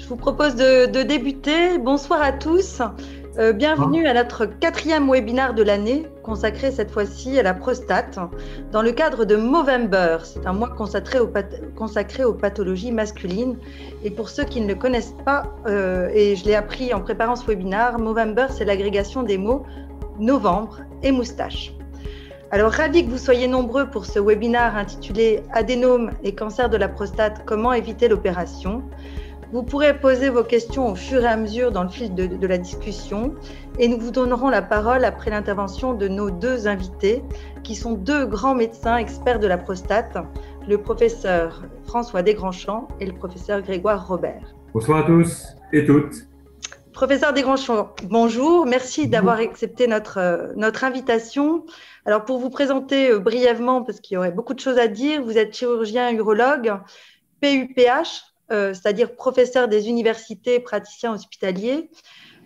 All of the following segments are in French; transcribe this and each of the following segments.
Je vous propose de débuter. Bonsoir à tous. Bienvenue à notre 4e webinaire de l'année, consacré cette fois-ci à la prostate, dans le cadre de Movember. C'est un mois consacré aux pathologies masculines. Et pour ceux qui ne le connaissent pas, et je l'ai appris en préparant ce webinaire, Movember, c'est l'agrégation des mots novembre et moustache. Alors, ravi que vous soyez nombreux pour ce webinaire intitulé Adénome et cancer de la prostate, comment éviter l'opération. Vous pourrez poser vos questions au fur et à mesure dans le fil de la discussion et nous vous donnerons la parole après l'intervention de nos deux invités qui sont deux grands médecins experts de la prostate, le professeur François Desgrandchamps et le professeur Grégoire Robert. Bonsoir à tous et toutes. Professeur Desgrandchamps, bonjour, merci d'avoir accepté notre invitation. Alors pour vous présenter brièvement, parce qu'il y aurait beaucoup de choses à dire, vous êtes chirurgien urologue, PUPH, c'est-à-dire professeur des universités, praticien hospitalier,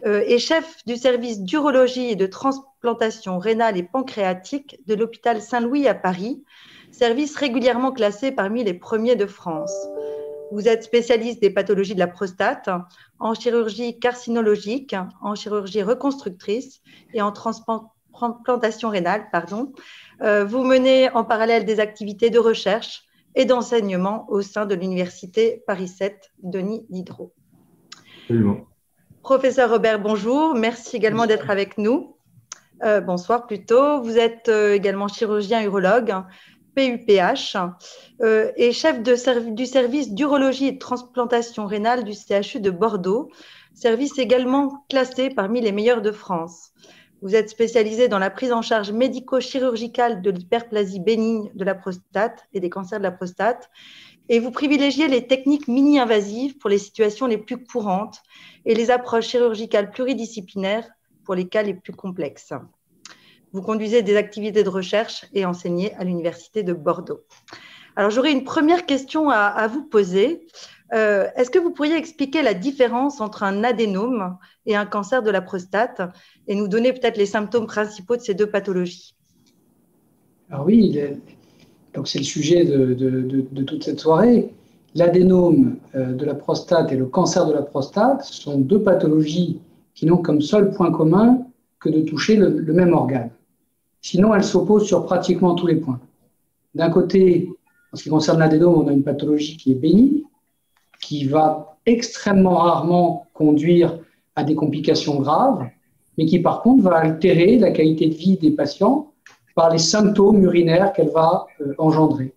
et chef du service d'urologie et de transplantation rénale et pancréatique de l'hôpital Saint-Louis à Paris, service régulièrement classé parmi les premiers de France. Vous êtes spécialiste des pathologies de la prostate, en chirurgie carcinologique, en chirurgie reconstructrice et en transplantation rénale. Vous menez en parallèle des activités de recherche et d'enseignement au sein de l'université Paris 7 Denis Diderot. Absolument. Professeur Robert, bonjour. Merci également d'être avec nous. Bonsoir plutôt. Vous êtes également chirurgien urologue, PUPH, et chef du service d'urologie et de transplantation rénale du CHU de Bordeaux, service également classé parmi les meilleurs de France. Vous êtes spécialisé dans la prise en charge médico-chirurgicale de l'hyperplasie bénigne de la prostate et des cancers de la prostate, et vous privilégiez les techniques mini-invasives pour les situations les plus courantes et les approches chirurgicales pluridisciplinaires pour les cas les plus complexes. Vous conduisez des activités de recherche et enseignez à l'université de Bordeaux. Alors, j'aurais une première question à vous poser. Est-ce que vous pourriez expliquer la différence entre un adénome et un cancer de la prostate et nous donner peut-être les symptômes principaux de ces deux pathologies? Alors oui, donc c'est le sujet de toute cette soirée. L'adénome de la prostate et le cancer de la prostate sont deux pathologies qui n'ont comme seul point commun que de toucher le même organe. Sinon, elles s'opposent sur pratiquement tous les points. D'un côté, en ce qui concerne l'adénome, on a une pathologie qui est bénigne, qui va extrêmement rarement conduire à des complications graves, mais qui par contre va altérer la qualité de vie des patients par les symptômes urinaires qu'elle va engendrer.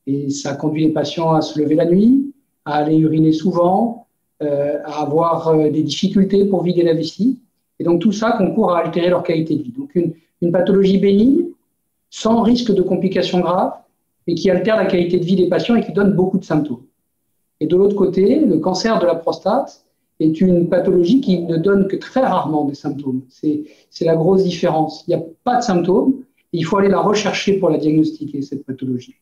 Et ça conduit les patients à se lever la nuit, à aller uriner souvent, à avoir des difficultés pour vider la vessie. Et donc tout ça concourt à altérer leur qualité de vie. Donc une pathologie bénigne, sans risque de complications graves, et qui altère la qualité de vie des patients et qui donne beaucoup de symptômes. Et de l'autre côté, le cancer de la prostate est une pathologie qui ne donne que très rarement des symptômes. C'est la grosse différence. Il n'y a pas de symptômes, et il faut aller la rechercher pour la diagnostiquer, cette pathologie.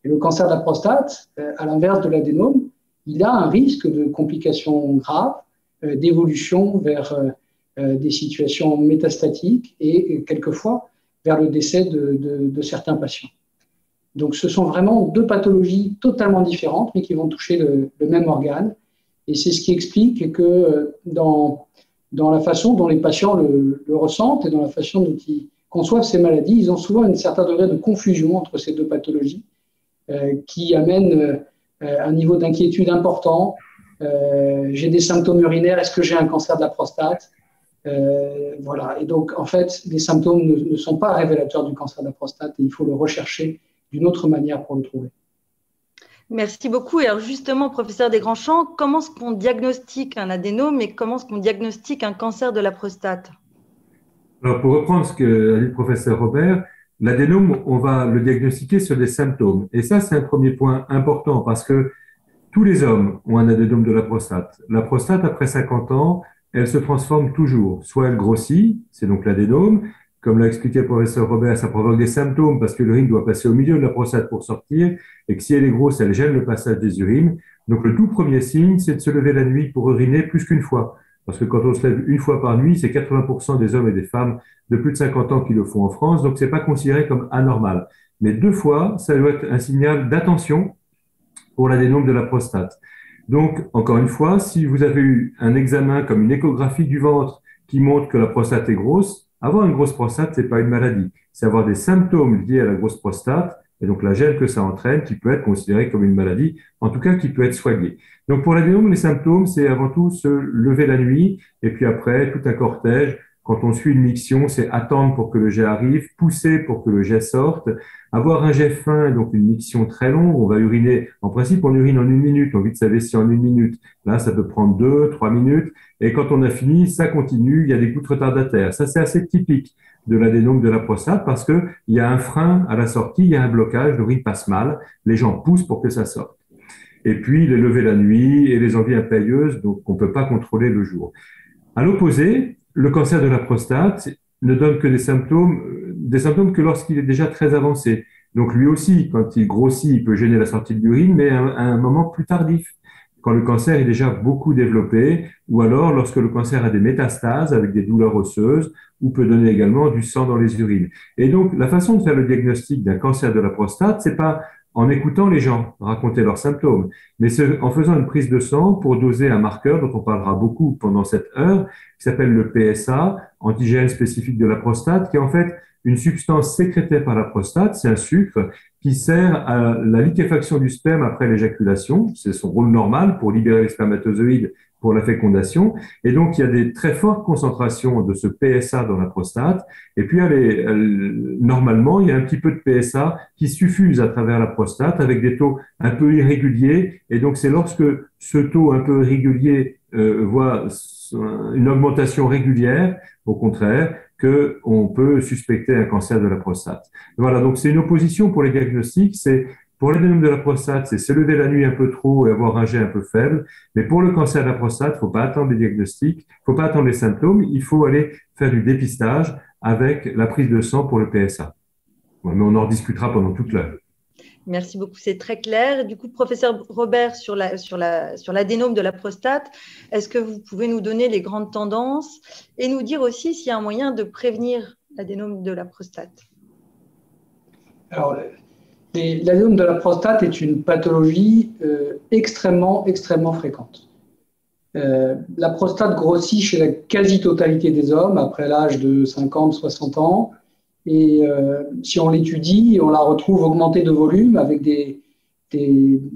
Et le cancer de la prostate, à l'inverse de l'adénome, il a un risque de complications graves, d'évolution vers des situations métastatiques et quelquefois vers le décès de certains patients. Donc, ce sont vraiment deux pathologies totalement différentes, mais qui vont toucher le même organe. Et c'est ce qui explique que dans la façon dont les patients le ressentent et dans la façon dont ils conçoivent ces maladies, ils ont souvent un certain degré de confusion entre ces deux pathologies qui amènent un niveau d'inquiétude important. J'ai des symptômes urinaires, est-ce que j'ai un cancer de la prostate? Voilà. Et donc, en fait, les symptômes ne sont pas révélateurs du cancer de la prostate et il faut le rechercher d'une autre manière pour le trouver. Merci beaucoup. Et alors justement, professeur Desgrandchamps, comment est-ce qu'on diagnostique un adénome et comment est-ce qu'on diagnostique un cancer de la prostate? Alors, pour reprendre ce qu'a dit le professeur Robert, l'adénome, on va le diagnostiquer sur des symptômes. Et ça, c'est un premier point important parce que tous les hommes ont un adénome de la prostate. La prostate, après 50 ans, elle se transforme toujours. Soit elle grossit, c'est donc l'adénome. Comme l'a expliqué le professeur Robert, ça provoque des symptômes parce que l'urine doit passer au milieu de la prostate pour sortir et que si elle est grosse, elle gêne le passage des urines. Donc le tout premier signe, c'est de se lever la nuit pour uriner plus qu'une fois. Parce que quand on se lève une fois par nuit, c'est 80% des hommes et des femmes de plus de 50 ans qui le font en France, donc c'est pas considéré comme anormal. Mais 2 fois, ça doit être un signal d'attention pour l'adénome de la prostate. Donc, encore une fois, si vous avez eu un examen comme une échographie du ventre qui montre que la prostate est grosse, avoir une grosse prostate, c'est pas une maladie. C'est avoir des symptômes liés à la grosse prostate et donc la gêne que ça entraîne qui peut être considérée comme une maladie, en tout cas qui peut être soignée. Donc, pour l'adénome, les symptômes, c'est avant tout se lever la nuit et puis après, tout un cortège. Quand on suit une miction, c'est attendre pour que le jet arrive, pousser pour que le jet sorte, avoir un jet fin, donc une miction très longue. On va uriner, en principe, on urine en 1 minute, on vide sa vessie en 1 minute. Là, ça peut prendre 2, 3 minutes. Et quand on a fini, ça continue, il y a des gouttes retardataires. Ça, c'est assez typique de l'adénome de la prostate parce que il y a un frein à la sortie, il y a un blocage, l'urine passe mal, les gens poussent pour que ça sorte. Et puis, les levées la nuit et les envies impérieuses, donc on peut pas contrôler le jour. À l'opposé, le cancer de la prostate ne donne que des symptômes que lorsqu'il est déjà très avancé. Donc lui aussi, quand il grossit, il peut gêner la sortie de l'urine, mais à un moment plus tardif, quand le cancer est déjà beaucoup développé, ou alors lorsque le cancer a des métastases avec des douleurs osseuses, ou peut donner également du sang dans les urines. Et donc la façon de faire le diagnostic d'un cancer de la prostate, c'est pas en écoutant les gens raconter leurs symptômes, mais c'est en faisant une prise de sang pour doser un marqueur dont on parlera beaucoup pendant cette heure, qui s'appelle le PSA, antigène spécifique de la prostate, qui est en fait une substance sécrétée par la prostate, c'est un sucre qui sert à la liquéfaction du sperme après l'éjaculation, c'est son rôle normal pour libérer les spermatozoïdes pour la fécondation, et donc il y a des très fortes concentrations de ce PSA dans la prostate, et puis normalement il y a un petit peu de PSA qui suffuse à travers la prostate avec des taux un peu irréguliers, et donc c'est lorsque ce taux un peu irrégulier voit une augmentation régulière, au contraire, qu'on peut suspecter un cancer de la prostate. Voilà, donc c'est une opposition pour les diagnostics, c'est pour l'adénome de la prostate, c'est se lever la nuit un peu trop et avoir un jet un peu faible. Mais pour le cancer de la prostate, il ne faut pas attendre les diagnostics, il ne faut pas attendre les symptômes, il faut aller faire du dépistage avec la prise de sang pour le PSA. Ouais, mais on en discutera pendant toute l'heure. Merci beaucoup, c'est très clair. Du coup, professeur Robert, sur l'adénome de la prostate, est-ce que vous pouvez nous donner les grandes tendances et nous dire aussi s'il y a un moyen de prévenir l'adénome de la prostate? Alors, l'adénome de la prostate est une pathologie extrêmement fréquente. La prostate grossit chez la quasi-totalité des hommes après l'âge de 50-60 ans. Et si on l'étudie, on la retrouve augmentée de volume avec des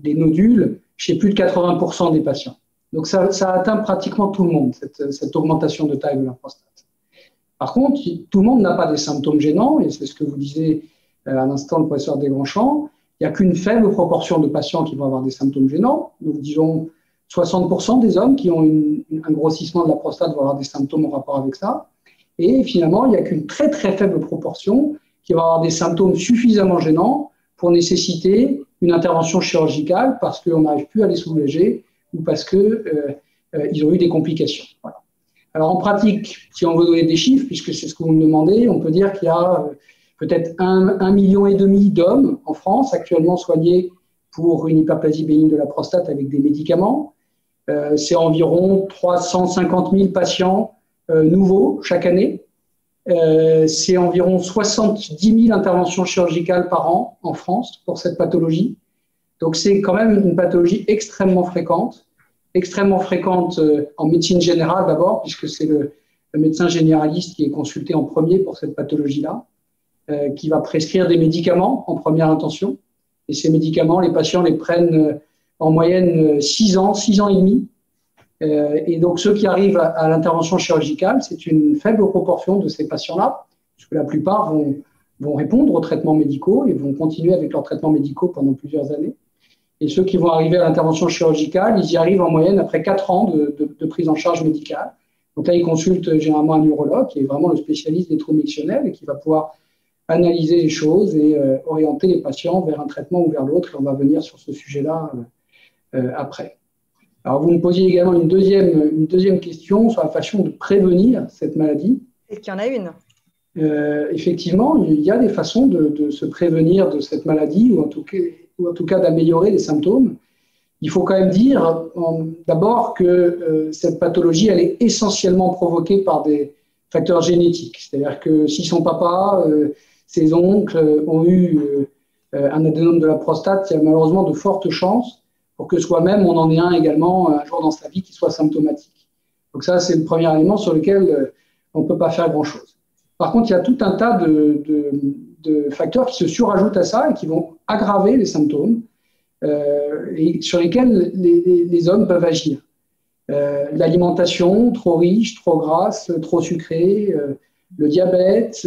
nodules chez plus de 80% des patients. Donc ça atteint pratiquement tout le monde, cette augmentation de taille de la prostate. Par contre, tout le monde n'a pas des symptômes gênants, et c'est ce que vous disiez à l'instant le professeur Desgrandchamps. Il n'y a qu'une faible proportion de patients qui vont avoir des symptômes gênants. Donc disons 60% des hommes qui ont un grossissement de la prostate vont avoir des symptômes en rapport avec ça. Et finalement, il n'y a qu'une très faible proportion qui va avoir des symptômes suffisamment gênants pour nécessiter une intervention chirurgicale parce qu'on n'arrive plus à les soulager ou parce qu'ils ont eu des complications. Voilà. Alors en pratique, si on veut donner des chiffres, puisque c'est ce que vous me demandez, on peut dire qu'il y a peut-être 1,5 million d'hommes en France actuellement soignés pour une hyperplasie bénigne de la prostate avec des médicaments. C'est environ 350 000 patients nouveaux chaque année. C'est environ 70 000 interventions chirurgicales par an en France pour cette pathologie. Donc c'est quand même une pathologie extrêmement fréquente en médecine générale d'abord, puisque c'est le médecin généraliste qui est consulté en premier pour cette pathologie-là, qui va prescrire des médicaments en première intention. Et ces médicaments, les patients les prennent en moyenne 6 ans et demi. Et donc, ceux qui arrivent à l'intervention chirurgicale, c'est une faible proportion de ces patients-là, parce que la plupart vont répondre aux traitements médicaux et vont continuer avec leurs traitements médicaux pendant plusieurs années. Et ceux qui vont arriver à l'intervention chirurgicale, ils y arrivent en moyenne après 4 ans de prise en charge médicale. Donc là, ils consultent généralement un neurologue, qui est vraiment le spécialiste des troubles mictionnels et qui va pouvoir analyser les choses et orienter les patients vers un traitement ou vers l'autre. Et on va venir sur ce sujet-là après. Alors, vous me posiez également une deuxième question sur la façon de prévenir cette maladie. Est-ce qu'il y en a une? Effectivement, il y a des façons de se prévenir de cette maladie ou en tout cas d'améliorer les symptômes. Il faut quand même dire d'abord que cette pathologie, elle est essentiellement provoquée par des facteurs génétiques. C'est-à-dire que si son papa, ses oncles ont eu un adénome de la prostate, il y a malheureusement de fortes chances pour que soi-même, on en ait un également un jour dans sa vie qui soit symptomatique. Donc ça, c'est le premier élément sur lequel on ne peut pas faire grand-chose. Par contre, il y a tout un tas de facteurs qui se surajoutent à ça et qui vont aggraver les symptômes et sur lesquels les hommes peuvent agir. L'alimentation trop riche, trop grasse, trop sucrée, le diabète,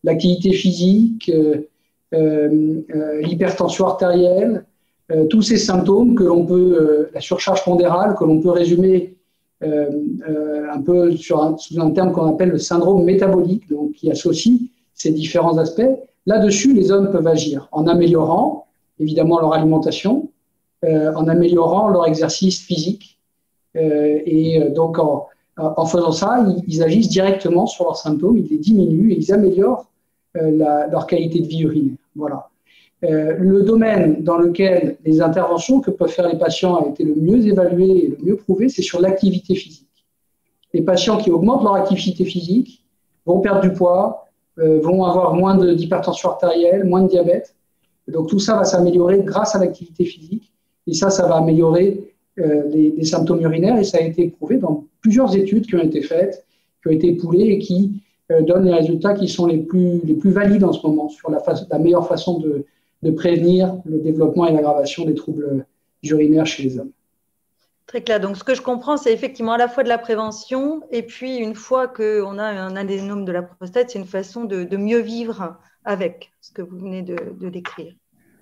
l'activité physique, l'hypertension artérielle, tous ces symptômes que l'on peut, la surcharge pondérale, que l'on peut résumer un peu sous un terme qu'on appelle le syndrome métabolique, donc qui associe ces différents aspects. Là-dessus, les hommes peuvent agir en améliorant évidemment leur alimentation, en améliorant leur exercice physique. Et donc, en faisant ça, ils agissent directement sur leurs symptômes, ils les diminuent et ils améliorent leur qualité de vie urinaire. Voilà. Le domaine dans lequel les interventions que peuvent faire les patients a été le mieux évalué et le mieux prouvé, c'est sur l'activité physique. Les patients qui augmentent leur activité physique vont perdre du poids, vont avoir moins d'hypertension artérielle, moins de diabète. Donc tout ça va s'améliorer grâce à l'activité physique et ça va améliorer les symptômes urinaires et ça a été prouvé dans plusieurs études qui ont été faites, qui ont été époulées et qui donnent les résultats qui sont les plus valides en ce moment sur la meilleure façon de prévenir le développement et l'aggravation des troubles urinaires chez les hommes. Très clair. Donc, ce que je comprends, c'est effectivement à la fois de la prévention et puis une fois qu'on a un adénome de la prostate, c'est une façon de mieux vivre avec ce que vous venez de décrire.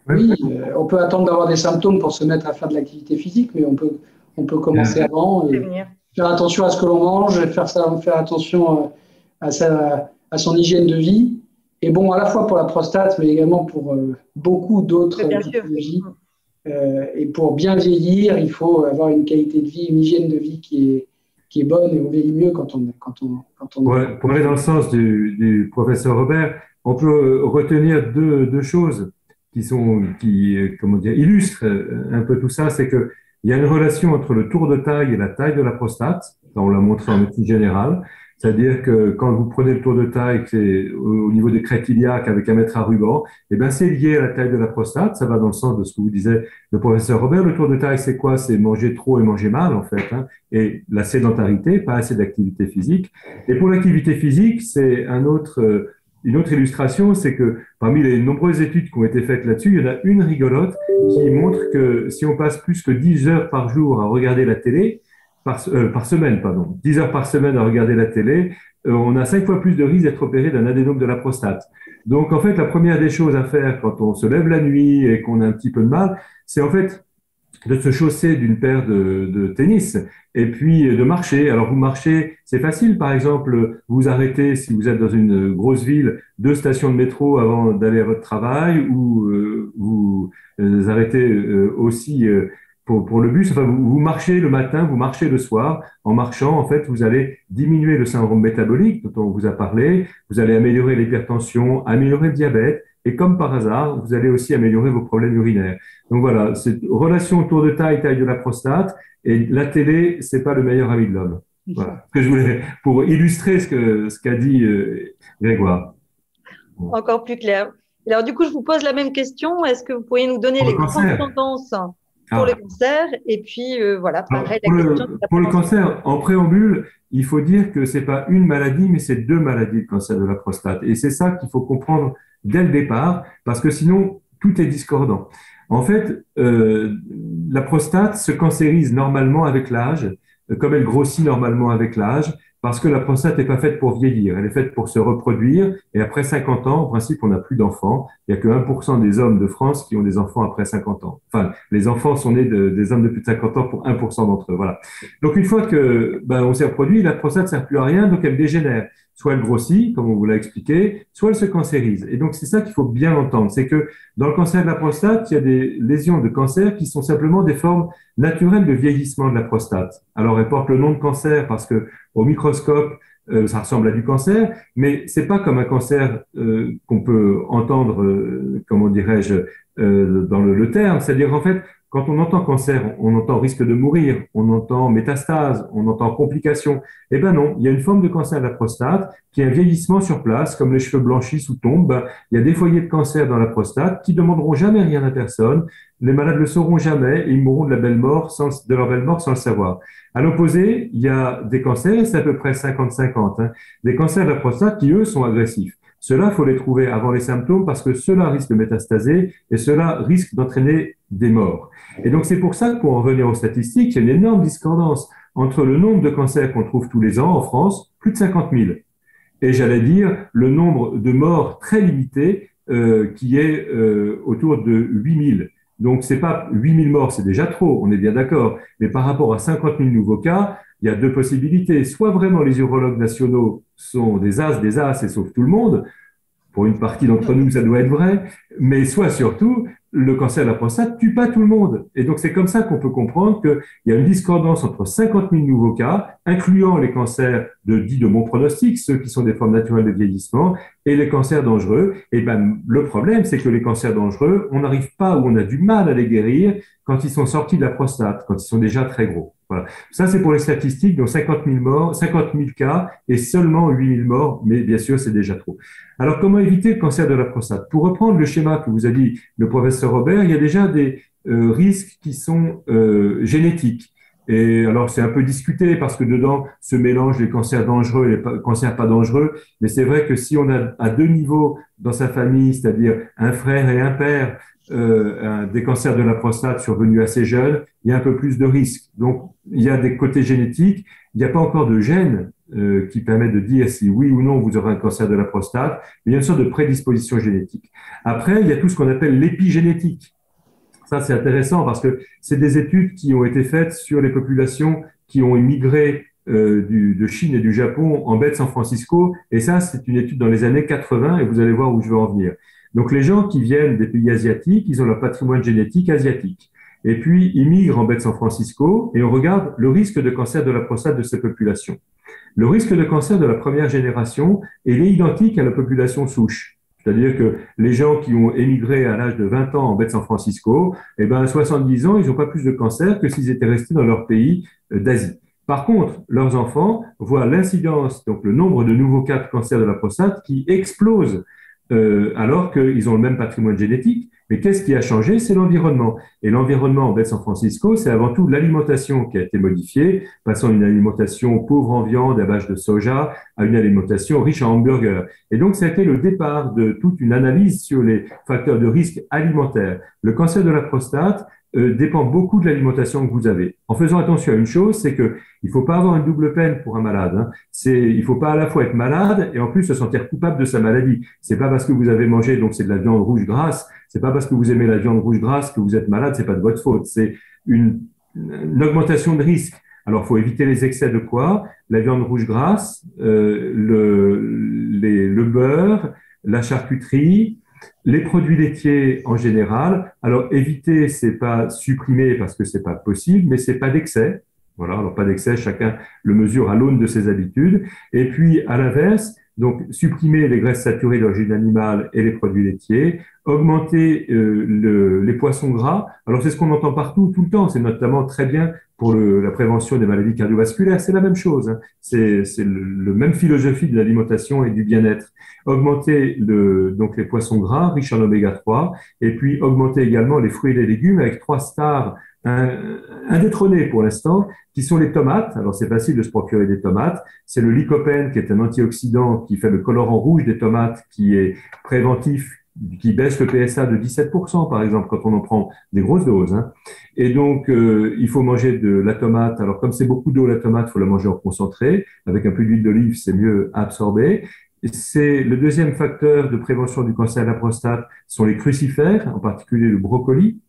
Oui, on peut attendre d'avoir des symptômes pour se mettre à faire de l'activité physique, mais on peut commencer avant et faire attention à ce que l'on mange, faire attention à son hygiène de vie. Et bon, à la fois pour la prostate, mais également pour beaucoup d'autres pathologies. Et pour bien vieillir, il faut avoir une qualité de vie, une hygiène de vie qui est bonne et on vieillit mieux quand on pour aller dans le sens du professeur Robert, on peut retenir deux choses qui illustrent un peu tout ça. C'est qu'il y a une relation entre le tour de taille et la taille de la prostate. Ça, on l'a montré en médecine générale. C'est-à-dire que quand vous prenez le tour de taille, c'est au niveau des crêtes iliaques avec un mètre à ruban, eh ben c'est lié à la taille de la prostate. Ça va dans le sens de ce que vous disait le professeur Robert. Le tour de taille, c'est quoi? C'est manger trop et manger mal, en fait, hein. Et la sédentarité, pas assez d'activité physique. Et pour l'activité physique, c'est une autre illustration, c'est que parmi les nombreuses études qui ont été faites là-dessus, il y en a une rigolote qui montre que si on passe plus que 10 heures par jour à regarder la télé, par semaine, 10 heures par semaine à regarder la télé, on a 5 fois plus de risque d'être opéré d'un adénome de la prostate. Donc, en fait, la première des choses à faire quand on se lève la nuit et qu'on a un petit peu de mal, c'est en fait de se chausser d'une paire de tennis et puis de marcher. Alors, vous marchez, c'est facile. Par exemple, vous arrêtez, si vous êtes dans une grosse ville, 2 stations de métro avant d'aller à votre travail ou vous arrêtez aussi pour le bus. Enfin, vous marchez le matin, vous marchez le soir. En marchant, en fait, vous allez diminuer le syndrome métabolique dont on vous a parlé. Vous allez améliorer l'hypertension, améliorer le diabète. Et comme par hasard, vous allez aussi améliorer vos problèmes urinaires. Donc voilà, cette relation tour de taille, taille de la prostate. Et la télé, c'est pas le meilleur ami de l'homme. Voilà. Ce que je voulais, pour illustrer ce qu'a dit Grégoire. Bon. Encore plus clair. Alors, du coup, je vous pose la même question. Est-ce que vous pourriez nous donner les grandes tendances pour le cancer? Et puis, voilà, pareil. Pour le cancer, en préambule, il faut dire que c'est pas une maladie, mais c'est 2 maladies, le cancer de la prostate. Et c'est ça qu'il faut comprendre dès le départ, parce que sinon, tout est discordant. En fait, la prostate se cancérise normalement avec l'âge, comme elle grossit normalement avec l'âge, parce que la prostate n'est pas faite pour vieillir, elle est faite pour se reproduire, et après 50 ans, en principe, on n'a plus d'enfants. Il n'y a que 1% des hommes de France qui ont des enfants après 50 ans. Enfin, les enfants sont nés des hommes de plus de 50 ans pour 1% d'entre eux, voilà. Donc, une fois que on s'est reproduit, la prostate ne sert plus à rien, donc elle dégénère. Soit elle grossit, comme on vous l'a expliqué, soit elle se cancérise. Et donc, c'est ça qu'il faut bien entendre, c'est que dans le cancer de la prostate, il y a des lésions de cancer qui sont simplement des formes naturelles de vieillissement de la prostate. Alors, elle porte le nom de cancer parce que au microscope, ça ressemble à du cancer, mais c'est pas comme un cancer qu'on peut entendre, comment dirais-je, dans le terme. C'est-à-dire, en fait, quand on entend cancer, on entend risque de mourir, on entend métastase, on entend complications. Eh ben non, il y a une forme de cancer de la prostate qui est un vieillissement sur place, comme les cheveux blanchissent ou tombent. Ben, il y a des foyers de cancer dans la prostate qui demanderont jamais rien à personne. Les malades le sauront jamais et ils mourront de leur belle mort sans le savoir. À l'opposé, il y a des cancers, c'est à peu près 50-50, hein, des cancers de la prostate qui, eux, sont agressifs. Ceux-là, il faut les trouver avant les symptômes parce que ceux-là risquent de métastaser et ceux-là risquent d'entraîner des morts. Et donc, c'est pour ça que pour en revenir aux statistiques, il y a une énorme discordance entre le nombre de cancers qu'on trouve tous les ans en France, plus de 50 000, et j'allais dire le nombre de morts très limité qui est autour de 8 000. Donc, c'est pas 8 000 morts, c'est déjà trop, on est bien d'accord. Mais par rapport à 50 000 nouveaux cas, il y a deux possibilités. Soit vraiment les urologues nationaux sont des as et sauvent tout le monde. Pour une partie d'entre nous, ça doit être vrai. Mais soit surtout, le cancer de la prostate tue pas tout le monde. Et donc, c'est comme ça qu'on peut comprendre qu'il y a une discordance entre 50 000 nouveaux cas, incluant les cancers dits de bon pronostic, ceux qui sont des formes naturelles de vieillissement, et les cancers dangereux. Et ben, le problème, c'est que les cancers dangereux, on n'arrive pas ou on a du mal à les guérir quand ils sont sortis de la prostate, quand ils sont déjà très gros. Voilà. Ça, c'est pour les statistiques, donc 50 000 morts, 50 000 cas et seulement 8 000 morts, mais bien sûr, c'est déjà trop. Alors, comment éviter le cancer de la prostate? Pour reprendre le schéma que vous a dit le professeur Robert, il y a déjà des risques qui sont génétiques. Et alors, c'est un peu discuté parce que dedans se mélangent les cancers dangereux et les cancers pas dangereux. Mais c'est vrai que si on a à deux niveaux dans sa famille, c'est-à-dire un frère et un père, des cancers de la prostate survenus assez jeunes, il y a un peu plus de risques. Donc, il y a des côtés génétiques. Il n'y a pas encore de gènes qui permettent de dire si oui ou non vous aurez un cancer de la prostate. Mais il y a une sorte de prédisposition génétique. Après, il y a tout ce qu'on appelle l'épigénétique. Ça, c'est intéressant parce que c'est des études qui ont été faites sur les populations qui ont immigré de Chine et du Japon en baie de San Francisco. Et ça, c'est une étude dans les années 80 et vous allez voir où je veux en venir. Donc, les gens qui viennent des pays asiatiques, ils ont leur patrimoine génétique asiatique. Et puis, ils migrent en baie de San Francisco et on regarde le risque de cancer de la prostate de ces populations. Le risque de cancer de la première génération, il est identique à la population souche. C'est-à-dire que les gens qui ont émigré à l'âge de 20 ans en baie de San Francisco, eh ben, à 70 ans, ils n'ont pas plus de cancer que s'ils étaient restés dans leur pays d'Asie. Par contre, leurs enfants voient l'incidence, donc le nombre de nouveaux cas de cancer de la prostate qui explose alors qu'ils ont le même patrimoine génétique. Mais qu'est-ce qui a changé? C'est l'environnement. Et l'environnement en baie de San Francisco, c'est avant tout l'alimentation qui a été modifiée, passant d'une alimentation pauvre en viande à base de soja à une alimentation riche en hamburgers. Et donc, ça a été le départ de toute une analyse sur les facteurs de risque alimentaires. Le cancer de la prostate dépend beaucoup de l'alimentation que vous avez. En faisant attention à une chose, c'est que il faut pas avoir une double peine pour un malade. Hein. Il faut pas à la fois être malade et en plus se sentir coupable de sa maladie. C'est pas parce que vous avez mangé donc c'est de la viande rouge grasse, c'est pas parce que vous aimez la viande rouge grasse que vous êtes malade, c'est pas de votre faute. C'est une augmentation de risque. Alors, il faut éviter les excès de quoi? La viande rouge grasse, le beurre, la charcuterie, les produits laitiers en général. Alors, éviter, c'est pas supprimer parce que c'est pas possible, mais c'est pas d'excès. Voilà, alors pas d'excès, chacun le mesure à l'aune de ses habitudes. Et puis, à l'inverse, donc supprimer les graisses saturées d'origine animale et les produits laitiers, augmenter les poissons gras. Alors, c'est ce qu'on entend partout, tout le temps. C'est notamment très bien pour la prévention des maladies cardiovasculaires. C'est la même chose. Hein. C'est le même philosophie de l'alimentation et du bien-être. Augmenter donc les poissons gras riches en oméga 3 et puis augmenter également les fruits et les légumes avec 3 stars indétrônées pour l'instant, qui sont les tomates. Alors, c'est facile de se procurer des tomates. C'est le lycopène, qui est un antioxydant qui fait le colorant rouge des tomates, qui est préventif, qui baisse le PSA de 17%, par exemple, quand on en prend des grosses doses. Hein. Et donc, il faut manger de la tomate. Alors, comme c'est beaucoup d'eau, la tomate, il faut la manger en concentré. Avec un peu d'huile d'olive, c'est mieux absorbé. C'est le deuxième facteur de prévention du cancer de la prostate, sont les crucifères, en particulier le brocoli,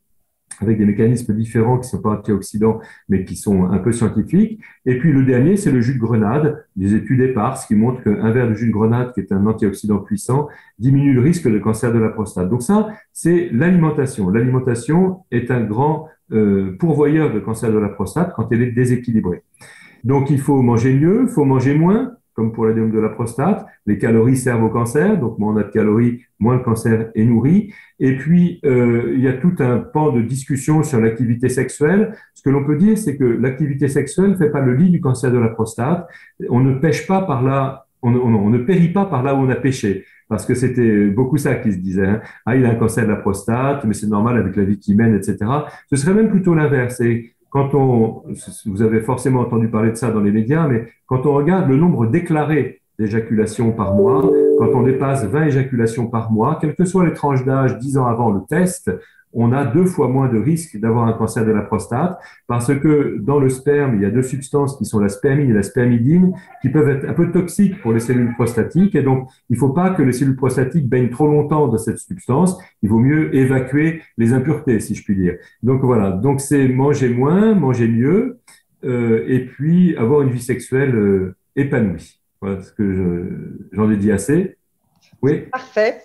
avec des mécanismes différents qui ne sont pas antioxydants, mais qui sont un peu scientifiques. Et puis le dernier, c'est le jus de grenade, des études éparses qui montrent qu'un verre de jus de grenade, qui est un antioxydant puissant, diminue le risque de cancer de la prostate. Donc ça, c'est l'alimentation. L'alimentation est un grand pourvoyeur de cancer de la prostate quand elle est déséquilibrée. Donc il faut manger mieux, il faut manger moins. comme pour l'adénome de la prostate. Les calories servent au cancer, donc moins on a de calories, moins le cancer est nourri. Et puis, il y a tout un pan de discussion sur l'activité sexuelle. Ce que l'on peut dire, c'est que l'activité sexuelle ne fait pas le lit du cancer de la prostate. On ne pêche pas par là, on ne périt pas par là où on a pêché. Parce que c'était beaucoup ça qui se disait. Hein. Ah, il a un cancer de la prostate, mais c'est normal avec la vie qu'il mène, etc. Ce serait même plutôt l'inverse. Et quand vous avez forcément entendu parler de ça dans les médias, mais quand on regarde le nombre déclaré d'éjaculations par mois, quand on dépasse 20 éjaculations par mois, quelles que soient les tranches d'âge 10 ans avant le test, on a 2 fois moins de risque d'avoir un cancer de la prostate parce que dans le sperme, il y a 2 substances qui sont la spermine et la spermidine qui peuvent être un peu toxiques pour les cellules prostatiques et donc il ne faut pas que les cellules prostatiques baignent trop longtemps dans cette substance. Il vaut mieux évacuer les impuretés, si je puis dire. Donc voilà, donc c'est manger moins, manger mieux et puis avoir une vie sexuelle épanouie. Voilà ce que j'en ai dit assez. Oui. Parfait.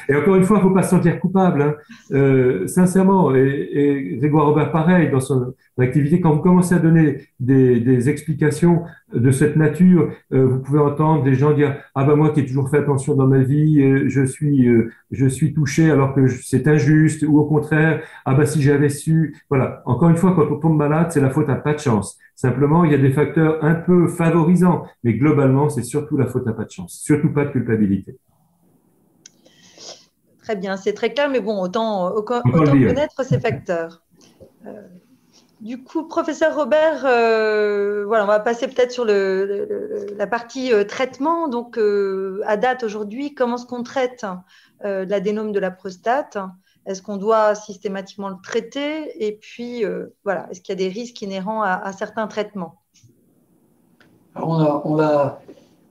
Et encore une fois, il ne faut pas se sentir coupable. Hein. Sincèrement, et Grégoire Robert, pareil, dans son activité, quand vous commencez à donner des explications de cette nature, vous pouvez entendre des gens dire « Ah ben moi qui ai toujours fait attention dans ma vie, je suis touché alors que c'est injuste » ou au contraire « Ah ben si j'avais su… » Voilà, encore une fois, quand on tombe malade, c'est la faute à pas de chance. Simplement, il y a des facteurs un peu favorisants, mais globalement, c'est surtout la faute à pas de chance, surtout pas de culpabilité. Très bien, c'est très clair, mais bon, autant connaître ces facteurs. Du coup, professeur Robert, voilà, on va passer peut-être sur la partie traitement. Donc, à date aujourd'hui, comment est-ce qu'on traite l'adénome de la prostate? Est-ce qu'on doit systématiquement le traiter? Et puis, voilà, est-ce qu'il y a des risques inhérents à certains traitements? Alors,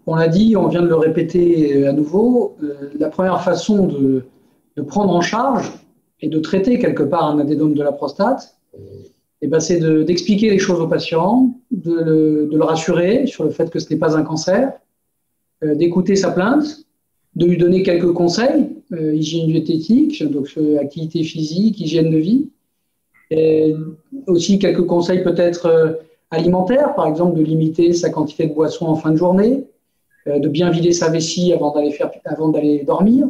on l'a dit, on vient de le répéter à nouveau. La première façon de prendre en charge et de traiter quelque part un adénome de la prostate, c'est d'expliquer les choses au patient, de le rassurer sur le fait que ce n'est pas un cancer, d'écouter sa plainte, de lui donner quelques conseils, hygiène diététique, donc activité physique, hygiène de vie, et aussi quelques conseils peut-être alimentaires, par exemple de limiter sa quantité de boissons en fin de journée, de bien vider sa vessie avant d'aller dormir,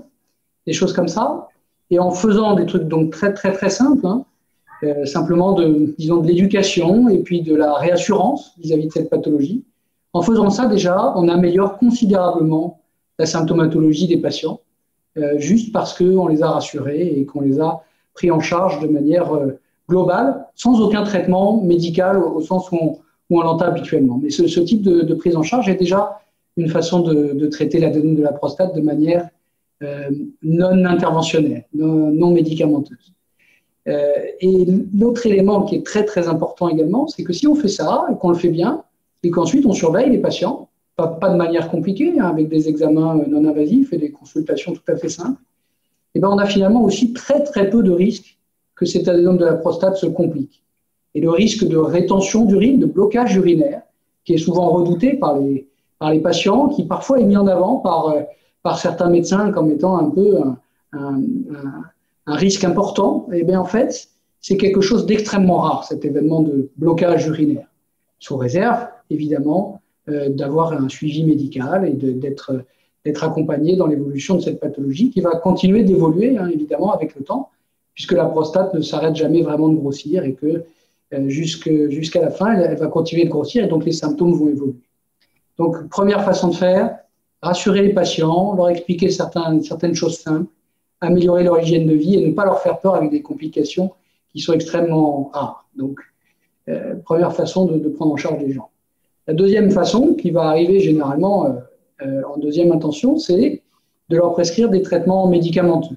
des choses comme ça, et en faisant des trucs donc très très très simples, hein, simplement de l'éducation et puis de la réassurance vis-à-vis de cette pathologie. En faisant ça déjà, on améliore considérablement la symptomatologie des patients, juste parce qu'on les a rassurés et qu'on les a pris en charge de manière globale, sans aucun traitement médical au sens où on l'entend habituellement. Mais ce type de prise en charge est déjà une façon de traiter l'adénome de la prostate de manière non interventionnelle, non médicamenteuse. Et l'autre élément qui est très très important également, c'est que si on fait ça et qu'on le fait bien, et qu'ensuite on surveille les patients, pas de manière compliquée, hein, avec des examens non invasifs et des consultations tout à fait simples, et on a finalement aussi très très peu de risques que cet adénome de la prostate se complique. Et le risque de rétention d'urine, de blocage urinaire, qui est souvent redouté par les patients, qui parfois est mis en avant par certains médecins comme étant un peu un risque important, et bien en fait, c'est quelque chose d'extrêmement rare, cet événement de blocage urinaire. Sous réserve, évidemment, d'avoir un suivi médical et d'être accompagné dans l'évolution de cette pathologie qui va continuer d'évoluer, hein, évidemment, avec le temps, puisque la prostate ne s'arrête jamais vraiment de grossir et que jusqu'à la fin, elle va continuer de grossir et donc les symptômes vont évoluer. Donc, première façon de faire, rassurer les patients, leur expliquer certaines choses simples, améliorer leur hygiène de vie et ne pas leur faire peur avec des complications qui sont extrêmement rares. Donc, première façon de prendre en charge les gens. La deuxième façon, qui va arriver généralement en deuxième intention, c'est de leur prescrire des traitements médicamenteux.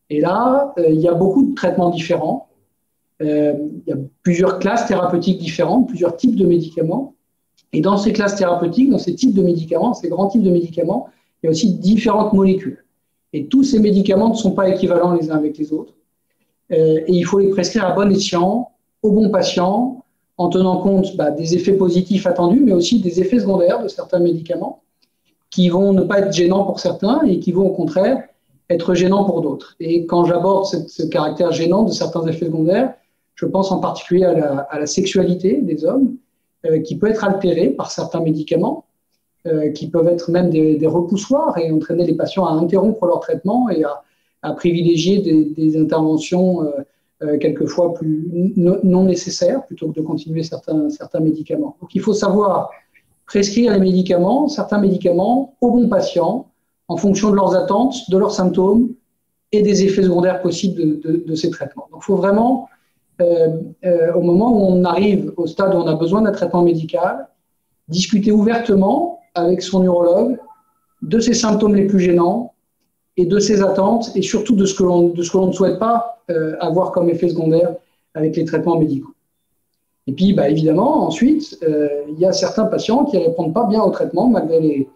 Et là, il y a beaucoup de traitements différents. Il y a plusieurs classes thérapeutiques différentes, plusieurs types de médicaments. Et dans ces classes thérapeutiques, dans ces types de médicaments, ces grands types de médicaments, il y a aussi différentes molécules. Et tous ces médicaments ne sont pas équivalents les uns avec les autres. Et il faut les prescrire à bon escient, aux bons patients, en tenant compte des effets positifs attendus, mais aussi des effets secondaires de certains médicaments qui vont ne pas être gênants pour certains et qui vont au contraire être gênants pour d'autres. Et quand j'aborde ce caractère gênant de certains effets secondaires, je pense en particulier à la sexualité des hommes, qui peut être altérée par certains médicaments qui peuvent être même des repoussoirs et entraîner les patients à interrompre leur traitement et à privilégier des interventions quelquefois plus non nécessaires plutôt que de continuer certains médicaments. Donc il faut savoir prescrire les médicaments, certains médicaments aux bons patients en fonction de leurs attentes, de leurs symptômes et des effets secondaires possibles de ces traitements. Donc il faut vraiment, au moment où on arrive au stade où on a besoin d'un traitement médical, discuter ouvertement avec son urologue de ses symptômes les plus gênants et de ses attentes et surtout de ce que l'on ne souhaite pas avoir comme effet secondaire avec les traitements médicaux. Et puis, évidemment, ensuite, il y a certains patients qui ne répondent pas bien au traitement malgré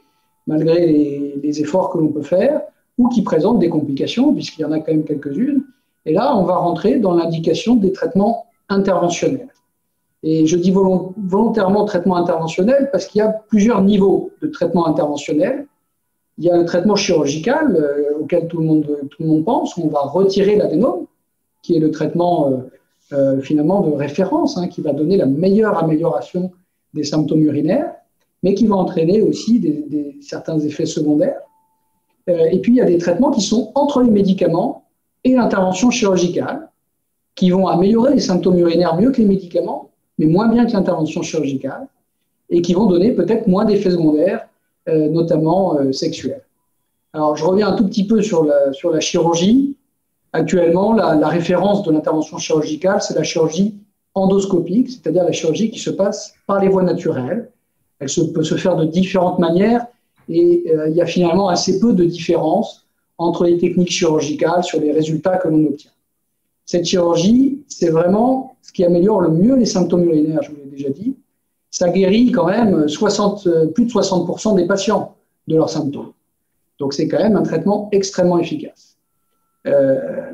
les efforts que l'on peut faire ou qui présentent des complications, puisqu'il y en a quand même quelques-unes. Et là, on va rentrer dans l'indication des traitements interventionnels. Et je dis volontairement traitement interventionnel parce qu'il y a plusieurs niveaux de traitement interventionnel. Il y a le traitement chirurgical auquel tout le monde pense. On va retirer l'adénome, qui est le traitement finalement de référence, qui va donner la meilleure amélioration des symptômes urinaires, mais qui va entraîner aussi certains effets secondaires. Et puis, il y a des traitements qui sont entre les médicaments et l'intervention chirurgicale, qui vont améliorer les symptômes urinaires mieux que les médicaments, mais moins bien que l'intervention chirurgicale, et qui vont donner peut-être moins d'effets secondaires, notamment sexuels. Alors, je reviens un tout petit peu sur la chirurgie. Actuellement, la référence de l'intervention chirurgicale, c'est la chirurgie endoscopique, c'est-à-dire la chirurgie qui se passe par les voies naturelles. Elle peut se faire de différentes manières et il y a finalement assez peu de différence entre les techniques chirurgicales sur les résultats que l'on obtient. Cette chirurgie, c'est vraiment ce qui améliore le mieux les symptômes urinaires, je vous l'ai déjà dit. Ça guérit quand même plus de 60% des patients de leurs symptômes. Donc c'est quand même un traitement extrêmement efficace.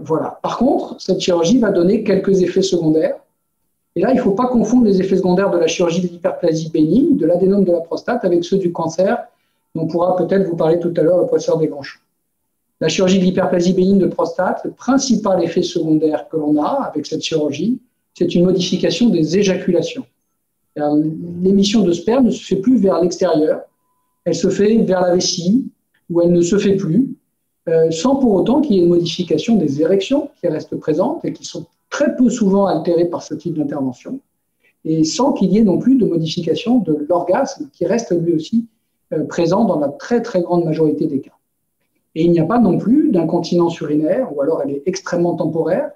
Voilà. Par contre, cette chirurgie va donner quelques effets secondaires. Et là, il ne faut pas confondre les effets secondaires de la chirurgie de l'hyperplasie bénigne, de l'adénome de la prostate, avec ceux du cancer, dont pourra peut-être vous parler tout à l'heure le professeur Desgranchons. La chirurgie de l'hyperplasie bénigne de prostate, le principal effet secondaire que l'on a avec cette chirurgie, c'est une modification des éjaculations. L'émission de sperme ne se fait plus vers l'extérieur, elle se fait vers la vessie, où elle ne se fait plus, sans pour autant qu'il y ait une modification des érections qui restent présentes et qui sont très peu souvent altérées par ce type d'intervention, et sans qu'il y ait non plus de modification de l'orgasme qui reste lui aussi présent dans la très très grande majorité des cas. Et il n'y a pas non plus d'incontinence urinaire, ou alors elle est extrêmement temporaire,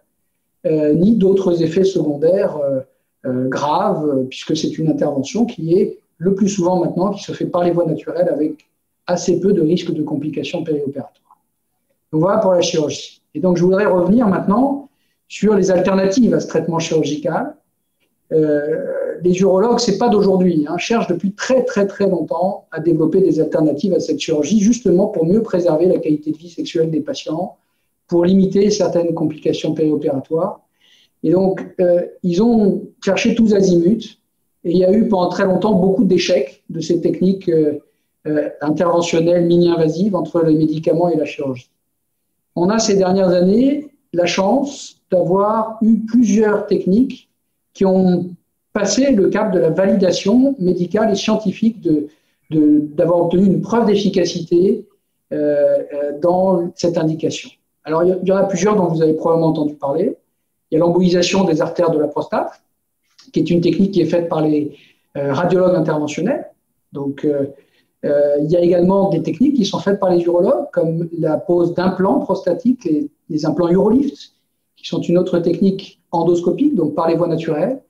ni d'autres effets secondaires graves, puisque c'est une intervention qui est le plus souvent maintenant qui se fait par les voies naturelles avec assez peu de risques de complications périopératoires. Donc voilà pour la chirurgie. Et donc je voudrais revenir maintenant sur les alternatives à ce traitement chirurgical. Les urologues, ce n'est pas d'aujourd'hui, cherchent depuis très très très longtemps à développer des alternatives à cette chirurgie, justement pour mieux préserver la qualité de vie sexuelle des patients, pour limiter certaines complications périopératoires. Et donc, ils ont cherché tous azimuts, et il y a eu pendant très longtemps beaucoup d'échecs de ces techniques interventionnelles mini-invasives entre les médicaments et la chirurgie. On a ces dernières années la chance d'avoir eu plusieurs techniques qui ont passé le cap de la validation médicale et scientifique, d'avoir obtenu une preuve d'efficacité dans cette indication. Alors, il y en a plusieurs dont vous avez probablement entendu parler. Il y a l'embolisation des artères de la prostate, qui est une technique qui est faite par les radiologues interventionnels. Donc, il y a également des techniques qui sont faites par les urologues, comme la pose d'implants prostatiques, les implants Urolift, qui sont une autre technique endoscopique, donc par les voies naturelles.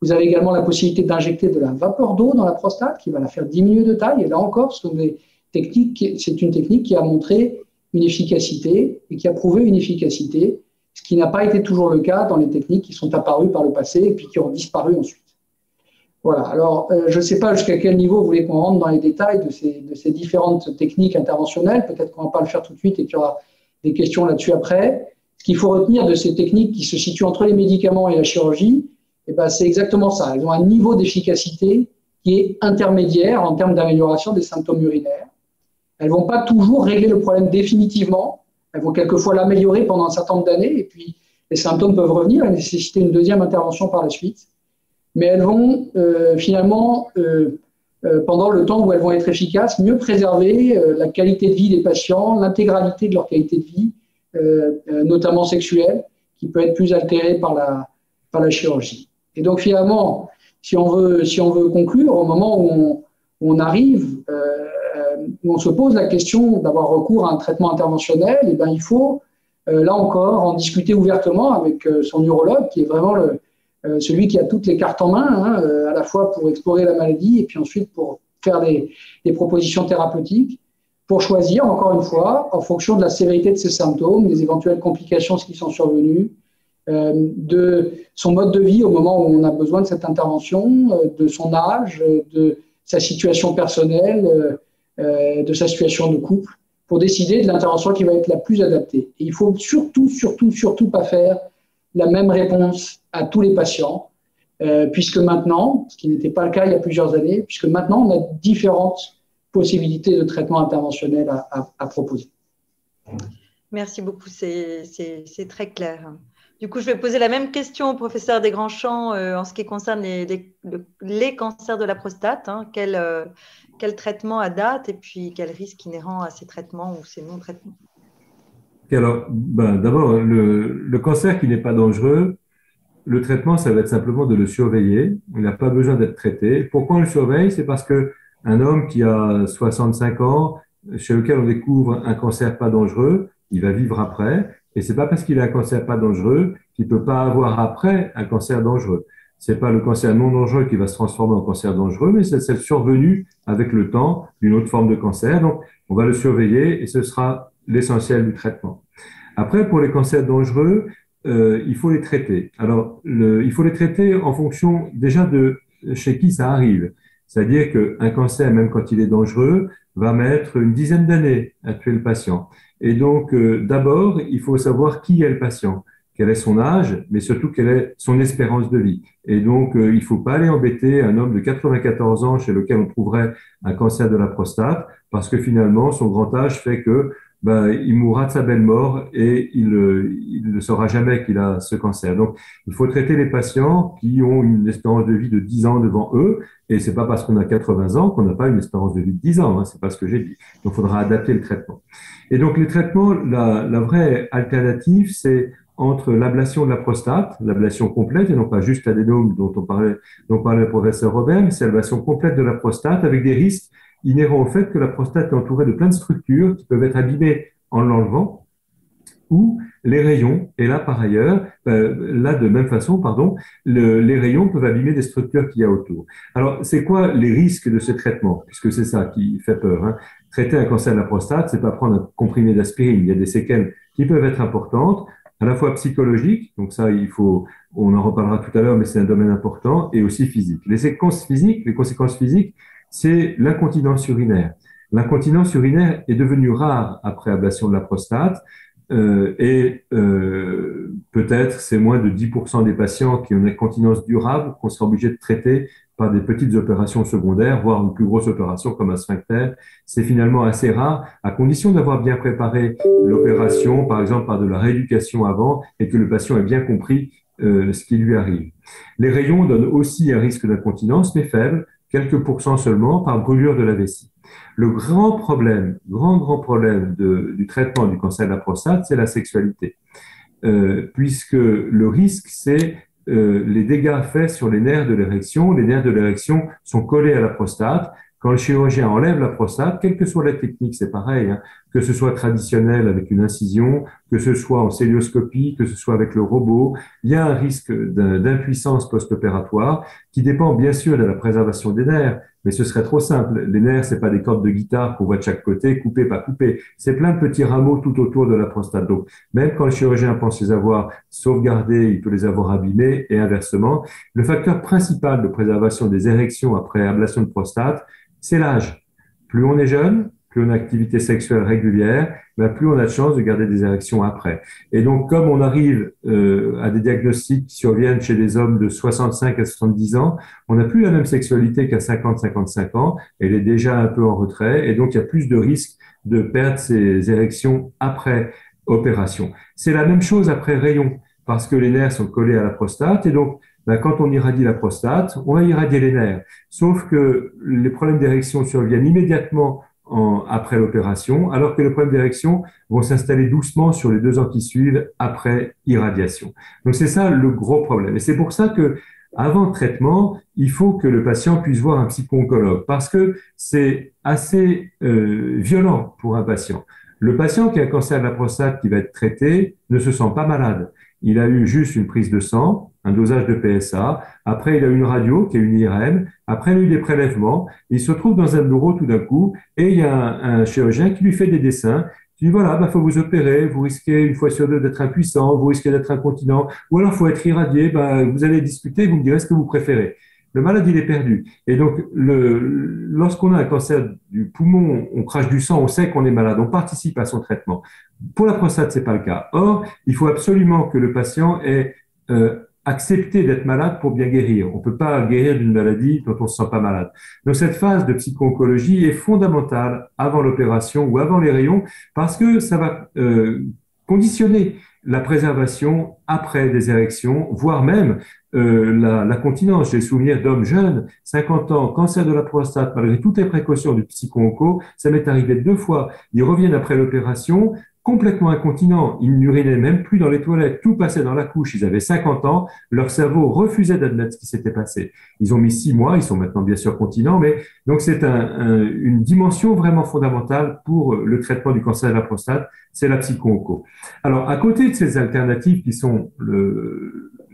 Vous avez également la possibilité d'injecter de la vapeur d'eau dans la prostate, qui va la faire diminuer de taille. Et là encore, c'est une technique qui a montré une efficacité et qui a prouvé une efficacité, ce qui n'a pas été toujours le cas dans les techniques qui sont apparues par le passé et puis qui ont disparu ensuite. Voilà. Alors, je ne sais pas jusqu'à quel niveau vous voulez qu'on rentre dans les détails de ces différentes techniques interventionnelles. Peut-être qu'on ne va pas le faire tout de suite et qu'il y aura des questions là-dessus après. Ce qu'il faut retenir de ces techniques qui se situent entre les médicaments et la chirurgie, c'est exactement ça. Elles ont un niveau d'efficacité qui est intermédiaire en termes d'amélioration des symptômes urinaires. Elles ne vont pas toujours régler le problème définitivement. Elles vont quelquefois l'améliorer pendant un certain nombre d'années et puis les symptômes peuvent revenir et nécessiter une deuxième intervention par la suite. Mais elles vont finalement pendant le temps où elles vont être efficaces, mieux préserver la qualité de vie des patients, l'intégralité de leur qualité de vie, notamment sexuelle, qui peut être plus altérée par la chirurgie. Et donc finalement, si on veut conclure, au moment où on arrive, où on se pose la question d'avoir recours à un traitement interventionnel, eh ben, il faut, là encore, en discuter ouvertement avec son urologue, qui est vraiment celui qui a toutes les cartes en main, hein, à la fois pour explorer la maladie et puis ensuite pour faire des propositions thérapeutiques, pour choisir, encore une fois, en fonction de la sévérité de ses symptômes, des éventuelles complications qui sont survenues, de son mode de vie au moment où on a besoin de cette intervention, de son âge, de sa situation personnelle, de sa situation de couple, pour décider de l'intervention qui va être la plus adaptée. Et il faut surtout pas faire la même réponse à tous les patients, puisque maintenant, ce qui n'était pas le cas il y a plusieurs années, puisque maintenant on a différentes possibilités de traitement interventionnel à proposer. Merci beaucoup, c'est très clair. Du coup, je vais poser la même question au professeur Desgrands-Champs en ce qui concerne les cancers de la prostate. Hein. Quel traitement à date et puis quel risque inhérent à ces traitements ou ces non-traitements? Alors, d'abord, le cancer qui n'est pas dangereux, le traitement, ça va être simplement de le surveiller. Il n'a pas besoin d'être traité. Pourquoi on le surveille? C'est parce qu'un homme qui a 65 ans, chez lequel on découvre un cancer pas dangereux, il va vivre après. Et c'est pas parce qu'il a un cancer pas dangereux qu'il peut pas avoir après un cancer dangereux. C'est pas le cancer non dangereux qui va se transformer en cancer dangereux, mais c'est celle survenue avec le temps d'une autre forme de cancer. Donc, on va le surveiller et ce sera l'essentiel du traitement. Après, pour les cancers dangereux, il faut les traiter. Alors, il faut les traiter en fonction déjà de chez qui ça arrive. C'est-à-dire qu'un cancer, même quand il est dangereux, va mettre une dizaine d'années à tuer le patient. Et donc, d'abord, il faut savoir qui est le patient, quel est son âge, mais surtout quelle est son espérance de vie. Et donc, il ne faut pas aller embêter un homme de 94 ans chez lequel on trouverait un cancer de la prostate, parce que finalement, son grand âge fait que il mourra de sa belle mort et il ne saura jamais qu'il a ce cancer. Donc, il faut traiter les patients qui ont une espérance de vie de 10 ans devant eux. Et c'est pas parce qu'on a 80 ans qu'on n'a pas une espérance de vie de 10 ans. Hein, c'est pas ce que j'ai dit. Donc, il faudra adapter le traitement. Et donc, les traitements, la vraie alternative, c'est entre l'ablation de la prostate, l'ablation complète, et non pas juste l'adénome dont parlait le professeur Robert, mais c'est l'ablation complète de la prostate avec des risques inhérent au fait que la prostate est entourée de plein de structures qui peuvent être abîmées en l'enlevant, ou les rayons, et là par ailleurs, de même façon, les rayons peuvent abîmer des structures qu'il y a autour. Alors, c'est quoi les risques de ce traitement? Puisque c'est ça qui fait peur. Hein. Traiter un cancer de la prostate, c'est pas prendre un comprimé d'aspirine. Il y a des séquelles qui peuvent être importantes, à la fois psychologiques, donc ça, on en reparlera tout à l'heure, mais c'est un domaine important, et aussi physique. Les conséquences physiques, c'est l'incontinence urinaire. L'incontinence urinaire est devenue rare après ablation de la prostate peut-être c'est moins de 10% des patients qui ont une incontinence durable qu'on sera obligé de traiter par des petites opérations secondaires, voire une plus grosse opération comme un sphincter. C'est finalement assez rare, à condition d'avoir bien préparé l'opération, par exemple par de la rééducation avant, et que le patient ait bien compris ce qui lui arrive. Les rayons donnent aussi un risque d'incontinence, mais faible, quelques pourcents seulement, par brûlure de la vessie. Le grand problème du traitement du cancer de la prostate, c'est la sexualité, puisque le risque, c'est les dégâts faits sur les nerfs de l'érection. Les nerfs de l'érection sont collés à la prostate. Quand le chirurgien enlève la prostate, quelle que soit la technique, c'est pareil, hein, que ce soit traditionnel avec une incision, que ce soit en célioscopie, que ce soit avec le robot, il y a un risque d'impuissance post-opératoire qui dépend bien sûr de la préservation des nerfs, mais ce serait trop simple. Les nerfs, c'est pas des cordes de guitare qu'on voit de chaque côté, coupées, pas coupées. C'est plein de petits rameaux tout autour de la prostate. Donc, même quand le chirurgien pense les avoir sauvegardés, il peut les avoir abîmés et inversement. Le facteur principal de préservation des érections après ablation de prostate, c'est l'âge. Plus on est jeune, plus on a activité sexuelle régulière, plus on a de chances de garder des érections après. Et donc, comme on arrive à des diagnostics qui surviennent chez les hommes de 65 à 70 ans, on n'a plus la même sexualité qu'à 50-55 ans. Elle est déjà un peu en retrait. Et donc, il y a plus de risques de perdre ces érections après opération. C'est la même chose après rayon, parce que les nerfs sont collés à la prostate. Et donc, ben, quand on irradie la prostate, on va irradier les nerfs. Sauf que les problèmes d'érection surviennent immédiatement après l'opération, alors que les problèmes d'érection vont s'installer doucement sur les 2 ans qui suivent après irradiation. Donc c'est ça le gros problème. Et c'est pour ça que avant le traitement, il faut que le patient puisse voir un psycho-oncologue parce que c'est assez violent pour un patient. Le patient qui a un cancer de la prostate qui va être traité ne se sent pas malade. Il a eu juste une prise de sang, un dosage de PSA. Après, il a eu une radio qui est une IRM. Après, il a eu des prélèvements. Il se trouve dans un bureau tout d'un coup et il y a un chirurgien qui lui fait des dessins. Il dit voilà, bah, faut vous opérer, vous risquez une fois sur 2 d'être impuissant, vous risquez d'être incontinent, ou alors faut être irradié, bah, vous allez discuter, vous me direz ce que vous préférez. Le malade, il est perdu. Et donc, lorsqu'on a un cancer du poumon, on crache du sang, on sait qu'on est malade, on participe à son traitement. Pour la prostate, c'est pas le cas. Or, il faut absolument que le patient ait accepté d'être malade pour bien guérir. On peut pas guérir d'une maladie dont on se sent pas malade. Donc, cette phase de psycho-oncologie est fondamentale avant l'opération ou avant les rayons parce que ça va conditionner la préservation après des érections, voire même la continence. J'ai le souvenir d'hommes jeunes, 50 ans, cancer de la prostate, malgré toutes les précautions du psycho-onco, ça m'est arrivé 2 fois. Ils reviennent après l'opération, complètement incontinents. Ils n'urinaient même plus dans les toilettes. Tout passait dans la couche. Ils avaient 50 ans. Leur cerveau refusait d'admettre ce qui s'était passé. Ils ont mis 6 mois. Ils sont maintenant bien sûr continents. Mais donc c'est une dimension vraiment fondamentale pour le traitement du cancer de la prostate. C'est la psycho-onco. Alors, à côté de ces alternatives qui sont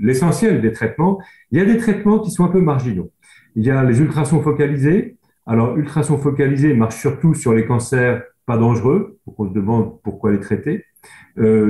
l'essentiel des traitements, il y a des traitements qui sont un peu marginaux. Il y a les ultrasons focalisés. Alors, ultrasons focalisés marchent surtout sur les cancers pas dangereux, donc on se demande pourquoi les traiter.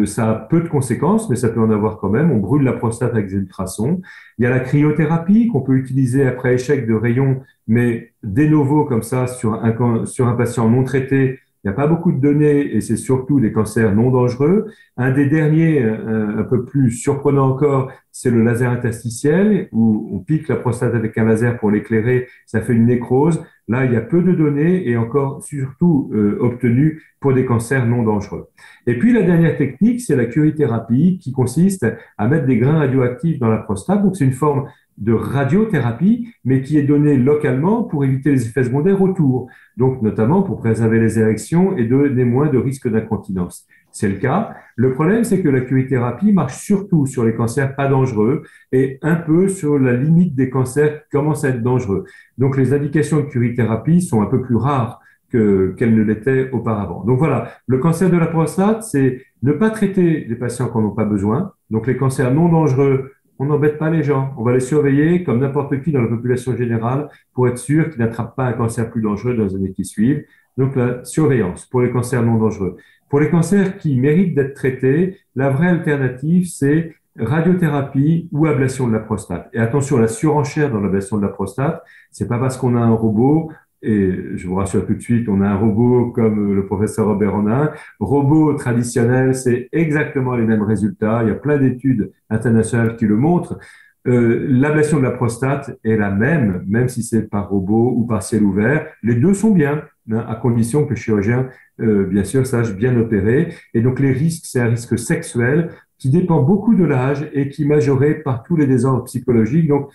Ça a peu de conséquences, mais ça peut en avoir quand même. On brûle la prostate avec des ultrasons. Il y a la cryothérapie qu'on peut utiliser après échec de rayons, mais de novo comme ça sur un patient non traité. Il n'y a pas beaucoup de données et c'est surtout des cancers non dangereux. Un des derniers, un peu plus surprenant encore, c'est le laser interstitiel où on pique la prostate avec un laser pour l'éclairer. Ça fait une nécrose. Là, il y a peu de données et encore surtout obtenues pour des cancers non dangereux. Et puis, la dernière technique, c'est la curithérapie qui consiste à mettre des grains radioactifs dans la prostate. Donc, c'est une forme de radiothérapie, mais qui est donnée localement pour éviter les effets secondaires autour. Donc, notamment pour préserver les érections et donner moins de risque d'incontinence. C'est le cas. Le problème, c'est que la curithérapie marche surtout sur les cancers pas dangereux et un peu sur la limite des cancers qui commencent à être dangereux. Donc, les indications de curithérapie sont un peu plus rares qu'elles ne l'étaient auparavant. Donc voilà, le cancer de la prostate, c'est ne pas traiter les patients qui n'en ont pas besoin. Donc, les cancers non dangereux, on n'embête pas les gens. On va les surveiller comme n'importe qui dans la population générale pour être sûr qu'ils n'attrapent pas un cancer plus dangereux dans les années qui suivent. Donc, la surveillance pour les cancers non dangereux. Pour les cancers qui méritent d'être traités, la vraie alternative, c'est radiothérapie ou ablation de la prostate. Et attention, la surenchère dans l'ablation de la prostate, c'est pas parce qu'on a un robot, et je vous rassure tout de suite, on a un robot comme le professeur Robert en a un. Robot traditionnel, c'est exactement les mêmes résultats. Il y a plein d'études internationales qui le montrent. L'ablation de la prostate est la même, même si c'est par robot ou par ciel ouvert. Les deux sont bien, hein, à condition que le chirurgien, bien sûr, sache bien opérer. Et donc, les risques, c'est un risque sexuel qui dépend beaucoup de l'âge et qui est majoré par tous les désordres psychologiques. Donc,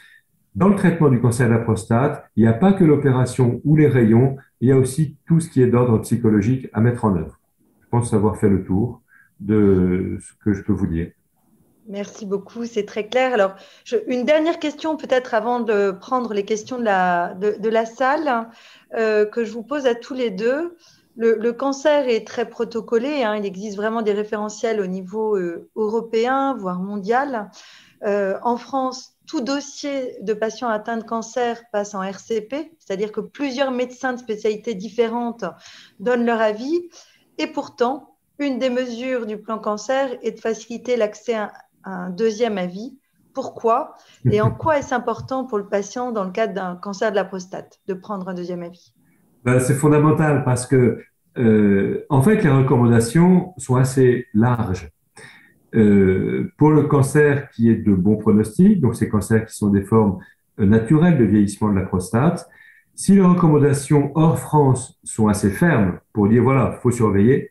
dans le traitement du cancer de la prostate, il n'y a pas que l'opération ou les rayons, il y a aussi tout ce qui est d'ordre psychologique à mettre en œuvre. Je pense avoir fait le tour de ce que je peux vous dire. Merci beaucoup, c'est très clair. Alors, une dernière question peut-être avant de prendre les questions de la salle que je vous pose à tous les deux. Le cancer est très protocolé, hein, il existe vraiment des référentiels au niveau européen, voire mondial. En France, tout dossier de patient atteint de cancer passe en RCP, c'est-à-dire que plusieurs médecins de spécialités différentes donnent leur avis. Et pourtant, une des mesures du plan cancer est de faciliter l'accès à un deuxième avis. Pourquoi? Et en quoi est-ce important pour le patient dans le cadre d'un cancer de la prostate de prendre un deuxième avis? Ben, c'est fondamental parce que, en fait, les recommandations sont assez larges. Pour le cancer qui est de bon pronostic, donc ces cancers qui sont des formes naturelles de vieillissement de la prostate, si les recommandations hors France sont assez fermes pour dire voilà, faut surveiller,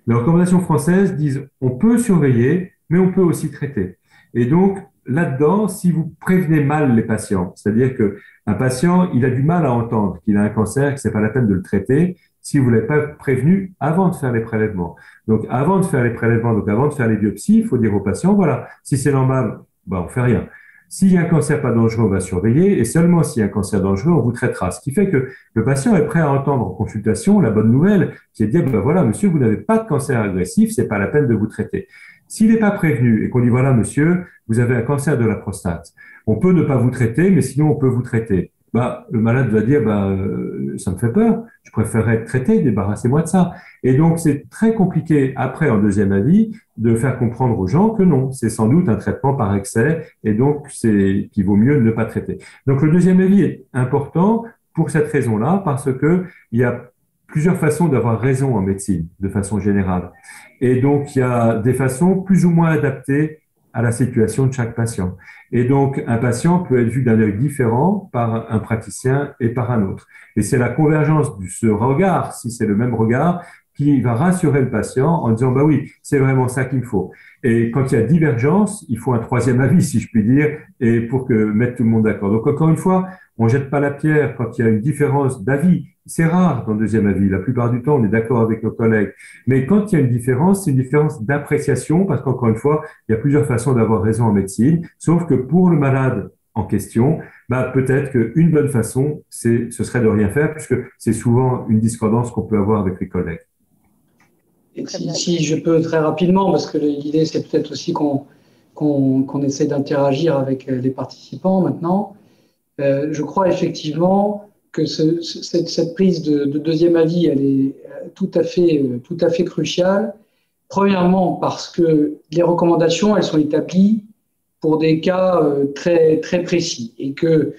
les recommandations françaises disent on peut surveiller, mais on peut aussi traiter. Et donc, là-dedans, si vous prévenez mal les patients, c'est-à-dire que un patient, il a du mal à entendre qu'il a un cancer, que c'est pas la peine de le traiter, si vous l'avez pas prévenu avant de faire les prélèvements. Donc, avant de faire les prélèvements, donc avant de faire les biopsies, il faut dire au patient, voilà, si c'est normal, ben, on fait rien. S'il y a un cancer pas dangereux, on va surveiller, et seulement s'il y a un cancer dangereux, on vous traitera. Ce qui fait que le patient est prêt à entendre en consultation la bonne nouvelle, qui est de dire, ben voilà, monsieur, vous n'avez pas de cancer agressif, c'est pas la peine de vous traiter. S'il n'est pas prévenu et qu'on dit, voilà, monsieur, vous avez un cancer de la prostate, on peut ne pas vous traiter, mais sinon on peut vous traiter. Bah, le malade va dire, ça me fait peur, je préférerais être traité, débarrassez-moi de ça. Et donc, c'est très compliqué, après, en deuxième avis, de faire comprendre aux gens que non, c'est sans doute un traitement par excès, et donc, c'est qu'il vaut mieux ne pas traiter. Donc, le deuxième avis est important pour cette raison-là, parce que il y a plusieurs façons d'avoir raison en médecine, de façon générale. Et donc, il y a des façons plus ou moins adaptées à la situation de chaque patient. Et donc, un patient peut être vu d'un œil différent par un praticien et par un autre. Et c'est la convergence de ce regard, si c'est le même regard, qui va rassurer le patient en disant, bah oui, c'est vraiment ça qu'il me faut. Et quand il y a divergence, il faut un troisième avis, si je puis dire, et pour que mettre tout le monde d'accord. Donc, encore une fois, on jette pas la pierre quand il y a une différence d'avis. C'est rare dans le deuxième avis. La plupart du temps, on est d'accord avec nos collègues. Mais quand il y a une différence, c'est une différence d'appréciation parce qu'encore une fois, il y a plusieurs façons d'avoir raison en médecine. Sauf que pour le malade en question, peut-être qu'une bonne façon, ce serait de rien faire puisque c'est souvent une discordance qu'on peut avoir avec les collègues. Et si je peux très rapidement, parce que l'idée, c'est peut-être aussi qu'on essaie d'interagir avec les participants maintenant. Je crois effectivement que cette prise de deuxième avis, elle est tout à fait cruciale. Premièrement, parce que les recommandations, elles sont établies pour des cas très, très précis et que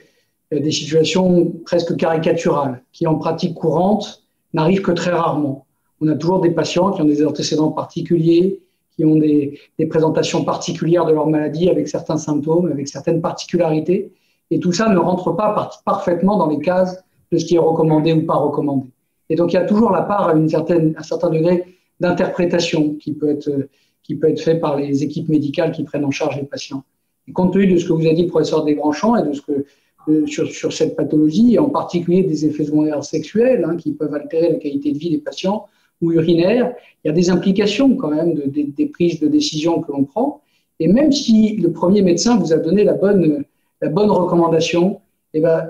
des situations presque caricaturales qui, en pratique courante, n'arrivent que très rarement. On a toujours des patients qui ont des antécédents particuliers, qui ont des présentations particulières de leur maladie avec certains symptômes, avec certaines particularités. Et tout ça ne rentre pas parfaitement dans les cases de ce qui est recommandé ou pas recommandé. Et donc, il y a toujours la part à un certain degré d'interprétation qui peut être fait par les équipes médicales qui prennent en charge les patients. Et compte tenu de ce que vous a dit le professeur Desgrandchamps et de ce que, sur cette pathologie, et en particulier des effets secondaires sexuels qui peuvent altérer la qualité de vie des patients ou urinaires, il y a des implications quand même des prises de décision que l'on prend. Et même si le premier médecin vous a donné la bonne recommandation,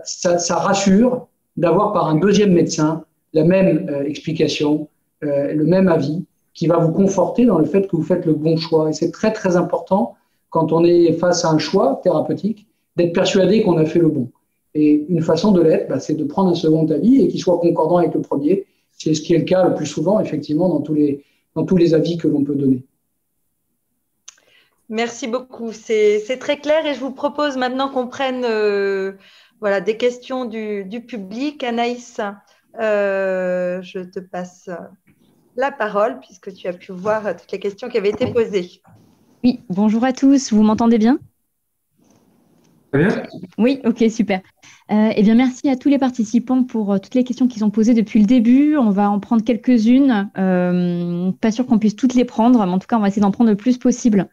ça rassure d'avoir par un deuxième médecin la même explication, le même avis, qui va vous conforter dans le fait que vous faites le bon choix. Et c'est très, très important, quand on est face à un choix thérapeutique, d'être persuadé qu'on a fait le bon. Et une façon de l'être, c'est de prendre un second avis et qu'il soit concordant avec le premier. C'est ce qui est le cas le plus souvent, effectivement, dans tous les avis que l'on peut donner. Merci beaucoup. C'est très clair et je vous propose maintenant qu'on prenne des questions du public. Anaïs, je te passe la parole puisque tu as pu voir toutes les questions qui avaient été posées. Oui, bonjour à tous. Vous m'entendez bien ? Très bien. Oui, ok, super. Eh bien, merci à tous les participants pour toutes les questions qu'ils ont posées depuis le début. On va en prendre quelques-unes. Pas sûr qu'on puisse toutes les prendre, mais en tout cas, on va essayer d'en prendre le plus possible.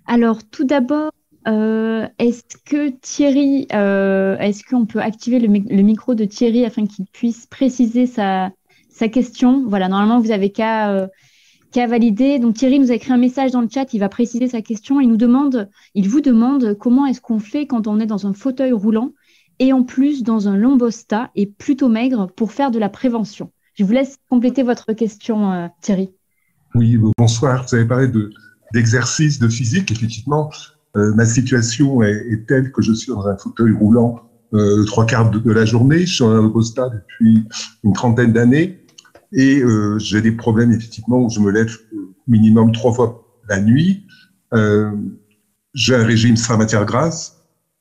Alors, tout d'abord, est-ce que Thierry, est-ce qu'on peut activer le micro de Thierry afin qu'il puisse préciser sa question ? Voilà, normalement, vous avez qu'à valider. Donc, Thierry nous a écrit un message dans le chat, il va préciser sa question. Il vous demande comment est-ce qu'on fait quand on est dans un fauteuil roulant et en plus dans un lombostat et plutôt maigre pour faire de la prévention. Je vous laisse compléter votre question, Thierry. Oui, bonsoir. Vous avez parlé d'exercice, de physique. Effectivement, ma situation est telle que je suis dans un fauteuil roulant 3/4 de la journée. Je suis dans un lombostat depuis une trentaine d'années. Et j'ai des problèmes, effectivement, où je me lève minimum 3 fois la nuit. J'ai un régime sans matière grasse,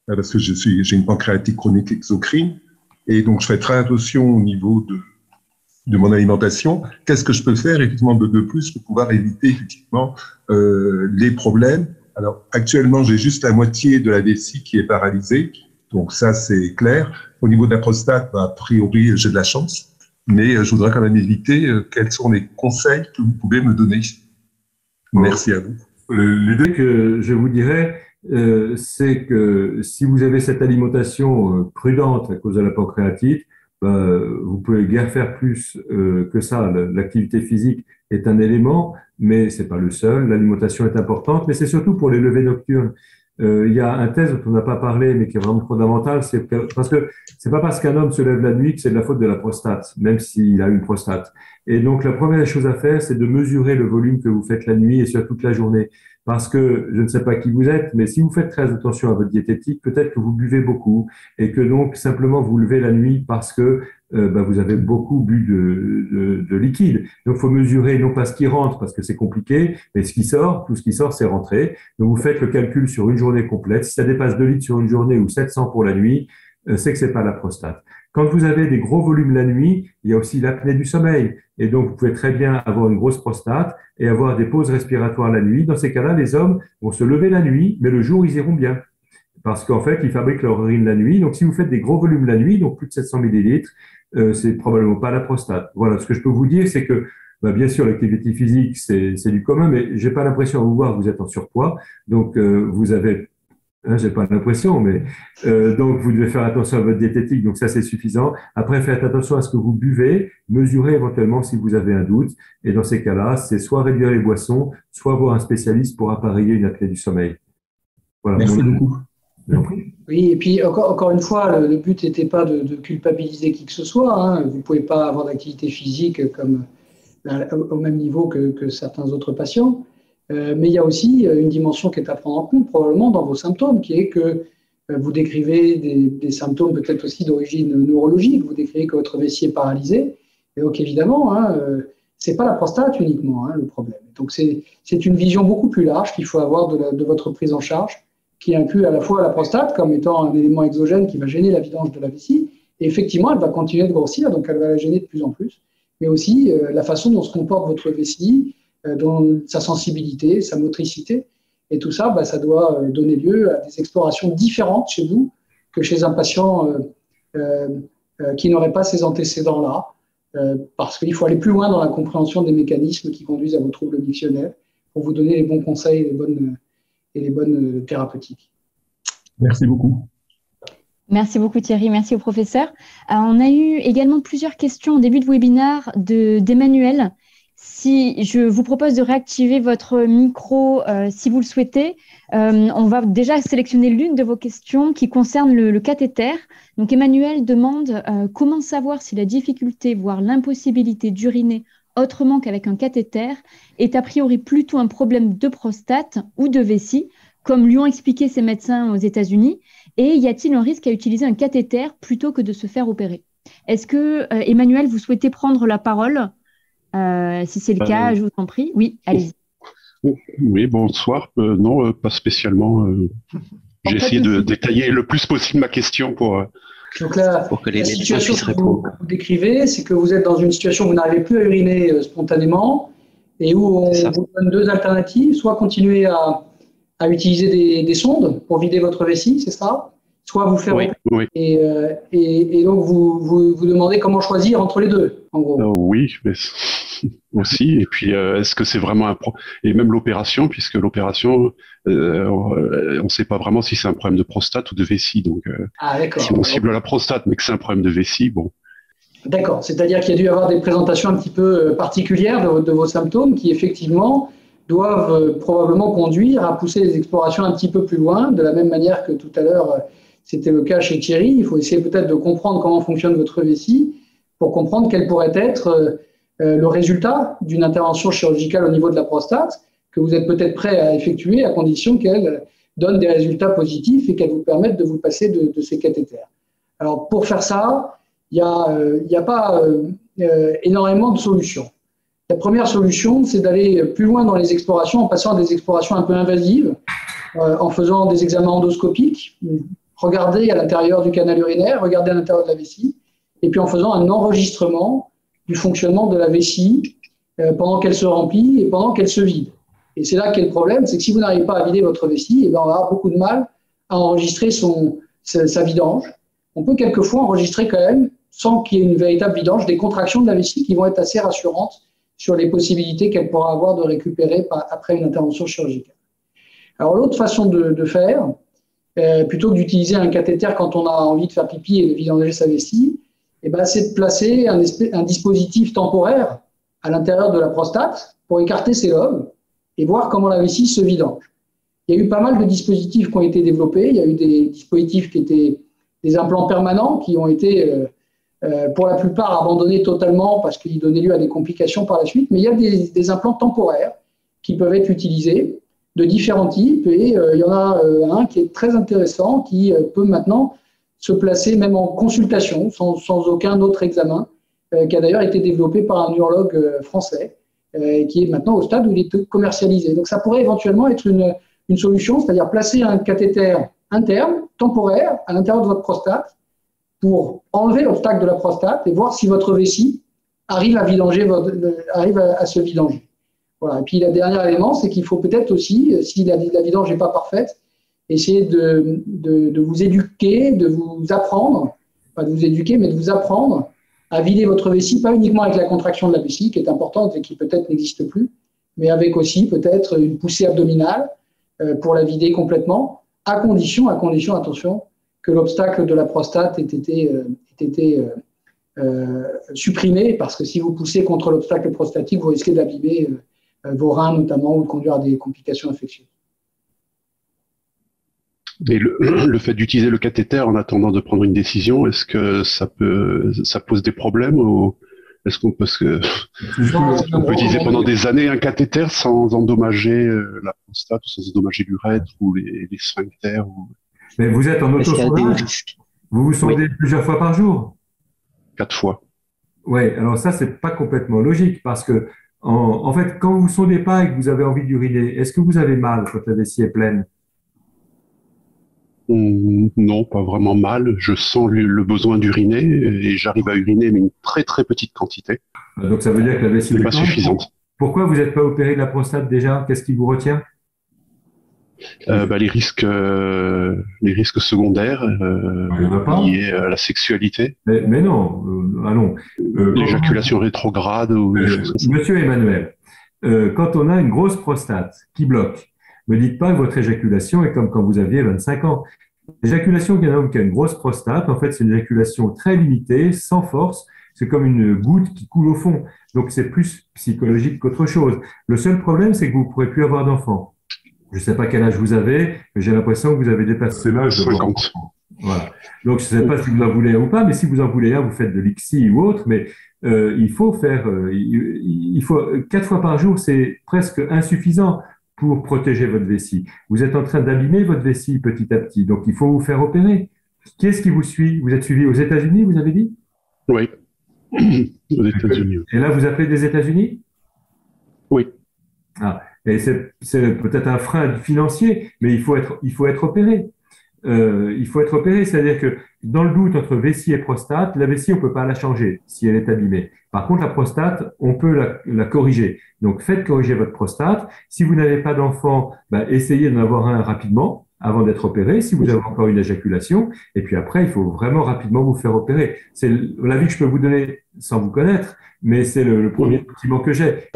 parce que j'ai une pancréatite chronique exocrine. Et donc, je fais très attention au niveau de mon alimentation. Qu'est-ce que je peux faire, effectivement, de plus pour pouvoir éviter, effectivement, les problèmes? Alors, actuellement, j'ai juste la moitié de la vessie qui est paralysée. Donc, ça, c'est clair. Au niveau de la prostate, a priori, j'ai de la chance. Mais je voudrais quand même éviter. Quels sont les conseils que vous pouvez me donner? Merci à vous. L'idée que je vous dirais, c'est que si vous avez cette alimentation prudente à cause de la pancréatite, vous pouvez guère faire plus que ça. L'activité physique est un élément, mais c'est pas le seul. L'alimentation est importante, mais c'est surtout pour les levées nocturnes. Il y a un test dont on n'a pas parlé, mais qui est vraiment fondamental, parce que c'est pas parce qu'un homme se lève la nuit que c'est de la faute de la prostate, même s'il a une prostate. Et donc, la première chose à faire, c'est de mesurer le volume que vous faites la nuit et sur toute la journée. Parce que je ne sais pas qui vous êtes, mais si vous faites très attention à votre diététique, peut-être que vous buvez beaucoup et que donc simplement vous levez la nuit parce que vous avez beaucoup bu de liquide. Donc, il faut mesurer non pas ce qui rentre parce que c'est compliqué, mais ce qui sort. Tout ce qui sort, c'est rentré. Donc, vous faites le calcul sur une journée complète. Si ça dépasse 2 litres sur une journée ou 700 pour la nuit, c'est que c'est pas la prostate. Quand vous avez des gros volumes la nuit, il y a aussi l'apnée du sommeil. Et donc, vous pouvez très bien avoir une grosse prostate et avoir des pauses respiratoires la nuit. Dans ces cas-là, les hommes vont se lever la nuit, mais le jour, ils iront bien. Parce qu'en fait, ils fabriquent leur urine la nuit. Donc, si vous faites des gros volumes la nuit, donc plus de 700 millilitres, c'est probablement pas la prostate. Voilà, ce que je peux vous dire, c'est que, bien sûr, l'activité physique, c'est du commun, mais j'ai pas l'impression à vous voir que vous êtes en surpoids. Donc, vous avez j'ai pas l'impression, mais donc vous devez faire attention à votre diététique, donc ça c'est suffisant. Après, faites attention à ce que vous buvez, mesurez éventuellement si vous avez un doute, et dans ces cas-là, c'est soit réduire les boissons, soit voir un spécialiste pour appareiller une apnée du sommeil. Voilà. Merci beaucoup. Oui, et puis encore une fois, le but n'était pas de culpabiliser qui que ce soit. Hein. Vous ne pouvez pas avoir d'activité physique au même niveau que certains autres patients. Mais il y a aussi une dimension qui est à prendre en compte probablement dans vos symptômes, qui est que vous décrivez des symptômes peut-être aussi d'origine neurologique, vous décrivez que votre vessie est paralysé, et donc évidemment, ce n'est pas la prostate uniquement le problème. Donc c'est une vision beaucoup plus large qu'il faut avoir de votre prise en charge, qui inclut à la fois la prostate comme étant un élément exogène qui va gêner la vidange de la vessie, et effectivement elle va continuer de grossir, donc elle va la gêner de plus en plus, mais aussi la façon dont se comporte votre vessie, dans sa sensibilité, sa motricité. Et tout ça, ça doit donner lieu à des explorations différentes chez vous que chez un patient qui n'aurait pas ces antécédents-là, parce qu'il faut aller plus loin dans la compréhension des mécanismes qui conduisent à vos troubles mictionnaires pour vous donner les bons conseils et les bonnes thérapeutiques. Merci beaucoup. Merci beaucoup Thierry, merci au professeur. On a eu également plusieurs questions au début de webinaire d'Emmanuel. Si je vous propose de réactiver votre micro si vous le souhaitez, on va déjà sélectionner l'une de vos questions qui concerne le cathéter. Donc Emmanuel demande comment savoir si la difficulté, voire l'impossibilité d'uriner autrement qu'avec un cathéter est a priori plutôt un problème de prostate ou de vessie, comme lui ont expliqué ces médecins aux États-Unis, et y a-t-il un risque à utiliser un cathéter plutôt que de se faire opérer? Est-ce que Emmanuel, vous souhaitez prendre la parole? Si c'est le cas, je vous en prie. Oui, allez-y. Oui, bonsoir. Non, pas spécialement. J'ai essayé de détailler le plus possible ma question pour que la situation que vous décrivez, c'est que vous êtes dans une situation où vous n'arrivez plus à uriner spontanément et où on vous donne deux alternatives, soit continuer à utiliser des sondes pour vider votre vessie, c'est ça? Soit vous faire et donc vous demandez comment choisir entre les deux, en gros. Oui, mais aussi. Et puis, est-ce que c'est vraiment et même l'opération, puisque l'opération, on ne sait pas vraiment si c'est un problème de prostate ou de vessie. Donc, si on cible la prostate, mais que c'est un problème de vessie, bon. D'accord. C'est-à-dire qu'il y a dû y avoir des présentations un petit peu particulières de vos symptômes qui, effectivement, doivent probablement conduire à pousser les explorations un petit peu plus loin, de la même manière que tout à l'heure, c'était le cas chez Thierry. Il faut essayer peut-être de comprendre comment fonctionne votre vessie pour comprendre quel pourrait être le résultat d'une intervention chirurgicale au niveau de la prostate que vous êtes peut-être prêt à effectuer à condition qu'elle donne des résultats positifs et qu'elle vous permette de vous passer de ces cathéters. Alors, pour faire ça, il n'y a pas énormément de solutions. La première solution, c'est d'aller plus loin dans les explorations en passant à des explorations un peu invasives, en faisant des examens endoscopiques, regarder à l'intérieur du canal urinaire, regarder à l'intérieur de la vessie, et puis en faisant un enregistrement du fonctionnement de la vessie pendant qu'elle se remplit et pendant qu'elle se vide. Et c'est là qu'est le problème, c'est que si vous n'arrivez pas à vider votre vessie, on va avoir beaucoup de mal à enregistrer sa vidange. On peut quelquefois enregistrer quand même, sans qu'il y ait une véritable vidange, des contractions de la vessie qui vont être assez rassurantes sur les possibilités qu'elle pourra avoir de récupérer après une intervention chirurgicale. Alors, l'autre façon de faire, plutôt que d'utiliser un cathéter quand on a envie de faire pipi et de vidanger sa vessie, c'est de placer un dispositif temporaire à l'intérieur de la prostate pour écarter ces lobes et voir comment la vessie se vidange. Il y a eu pas mal de dispositifs qui ont été développés. Il y a eu des dispositifs qui étaient des implants permanents qui ont été, pour la plupart, abandonnés totalement parce qu'ils donnaient lieu à des complications par la suite. Mais il y a des implants temporaires qui peuvent être utilisés de différents types. Et il y en a un qui est très intéressant, qui peut maintenant se placer même en consultation, sans aucun autre examen, qui a d'ailleurs été développé par un urologue français, qui est maintenant au stade où il est commercialisé. Donc ça pourrait éventuellement être une solution, c'est-à-dire placer un cathéter interne, temporaire, à l'intérieur de votre prostate, pour enlever l'obstacle de la prostate et voir si votre vessie arrive à se vidanger. Voilà. Et puis le dernier élément, c'est qu'il faut peut-être aussi, si la vidange n'est pas parfaite, essayer de vous éduquer, de vous apprendre, pas de vous éduquer, mais de vous apprendre à vider votre vessie, pas uniquement avec la contraction de la vessie, qui est importante et qui peut-être n'existe plus, mais avec aussi peut-être une poussée abdominale pour la vider complètement, à condition, attention, que l'obstacle de la prostate ait été supprimé, parce que si vous poussez contre l'obstacle prostatique, vous risquez d'abîmer vos reins notamment, ou de conduire à des complications infectieuses. Et le fait d'utiliser le cathéter en attendant de prendre une décision, est-ce que ça pose des problèmes ou est-ce qu'on peut utiliser pendant des années un cathéter sans endommager la prostate, ou sans endommager l'urètre ou les sphincters Mais vous êtes en auto-sondage. Vous vous sondez plusieurs fois par jour? 4 fois. Oui, alors ça, c'est pas complètement logique parce que, en fait, quand vous ne sondez pas et que vous avez envie d'uriner, est-ce que vous avez mal quand la vessie est pleine? Non, pas vraiment mal. Je sens le besoin d'uriner et j'arrive à uriner, mais une très très petite quantité. Donc ça veut dire que la vessie n'est pas suffisante. Pourquoi vous n'êtes pas opéré de la prostate déjà? Qu'est-ce qui vous retient? Les risques secondaaires liés à la sexualité. Mais non, allons. L'éjaculation rétrograde ou des choses comme ça. Monsieur Emmanuel, quand on a une grosse prostate qui bloque, ne me dites pas que votre éjaculation est comme quand vous aviez 25 ans. L'éjaculation d'un homme qui a une grosse prostate, en fait, c'est une éjaculation très limitée, sans force. C'est comme une goutte qui coule au fond. Donc, c'est plus psychologique qu'autre chose. Le seul problème, c'est que vous ne pourrez plus avoir d'enfants. Je ne sais pas quel âge vous avez, mais j'ai l'impression que vous avez dépassé l'âge de 50. Voilà. Donc, je ne sais pas si vous en voulez un ou pas, mais si vous en voulez un, vous faites de l'ICSI ou autre, mais il faut faire, 4 fois par jour, c'est presque insuffisant pour protéger votre vessie. Vous êtes en train d'abîmer votre vessie petit à petit, donc il faut vous faire opérer. Qui est-ce qui vous suit? Vous êtes suivi aux États-Unis, vous avez dit? Oui, aux États-Unis. Et là, vous appelez des États-Unis? Oui. Ah, et c'est peut-être un frein financier, mais il faut être opéré. Il faut être opéré, c'est-à-dire que dans le doute entre vessie et prostate, la vessie, on peut pas la changer si elle est abîmée. Par contre, la prostate, on peut la corriger. Donc, faites corriger votre prostate. Si vous n'avez pas d'enfant, essayez d'en avoir un rapidement avant d'être opéré, si vous avez encore une éjaculation. Et puis après, il faut vraiment rapidement vous faire opérer. C'est l'avis que je peux vous donner sans vous connaître, mais c'est le premier sentiment que j'ai.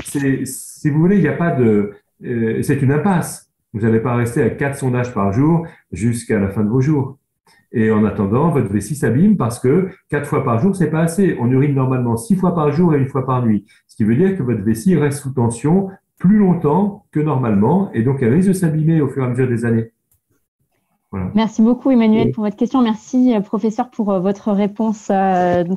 Si vous voulez, il n'y a pas de... c'est une impasse. Vous n'allez pas rester à 4 sondages par jour jusqu'à la fin de vos jours. Et en attendant, votre vessie s'abîme parce que 4 fois par jour, c'est pas assez. On urine normalement 6 fois par jour et 1 fois par nuit. Ce qui veut dire que votre vessie reste sous tension plus longtemps que normalement et donc elle risque de s'abîmer au fur et à mesure des années. Voilà. Merci beaucoup Emmanuel pour votre question. Merci professeur pour votre réponse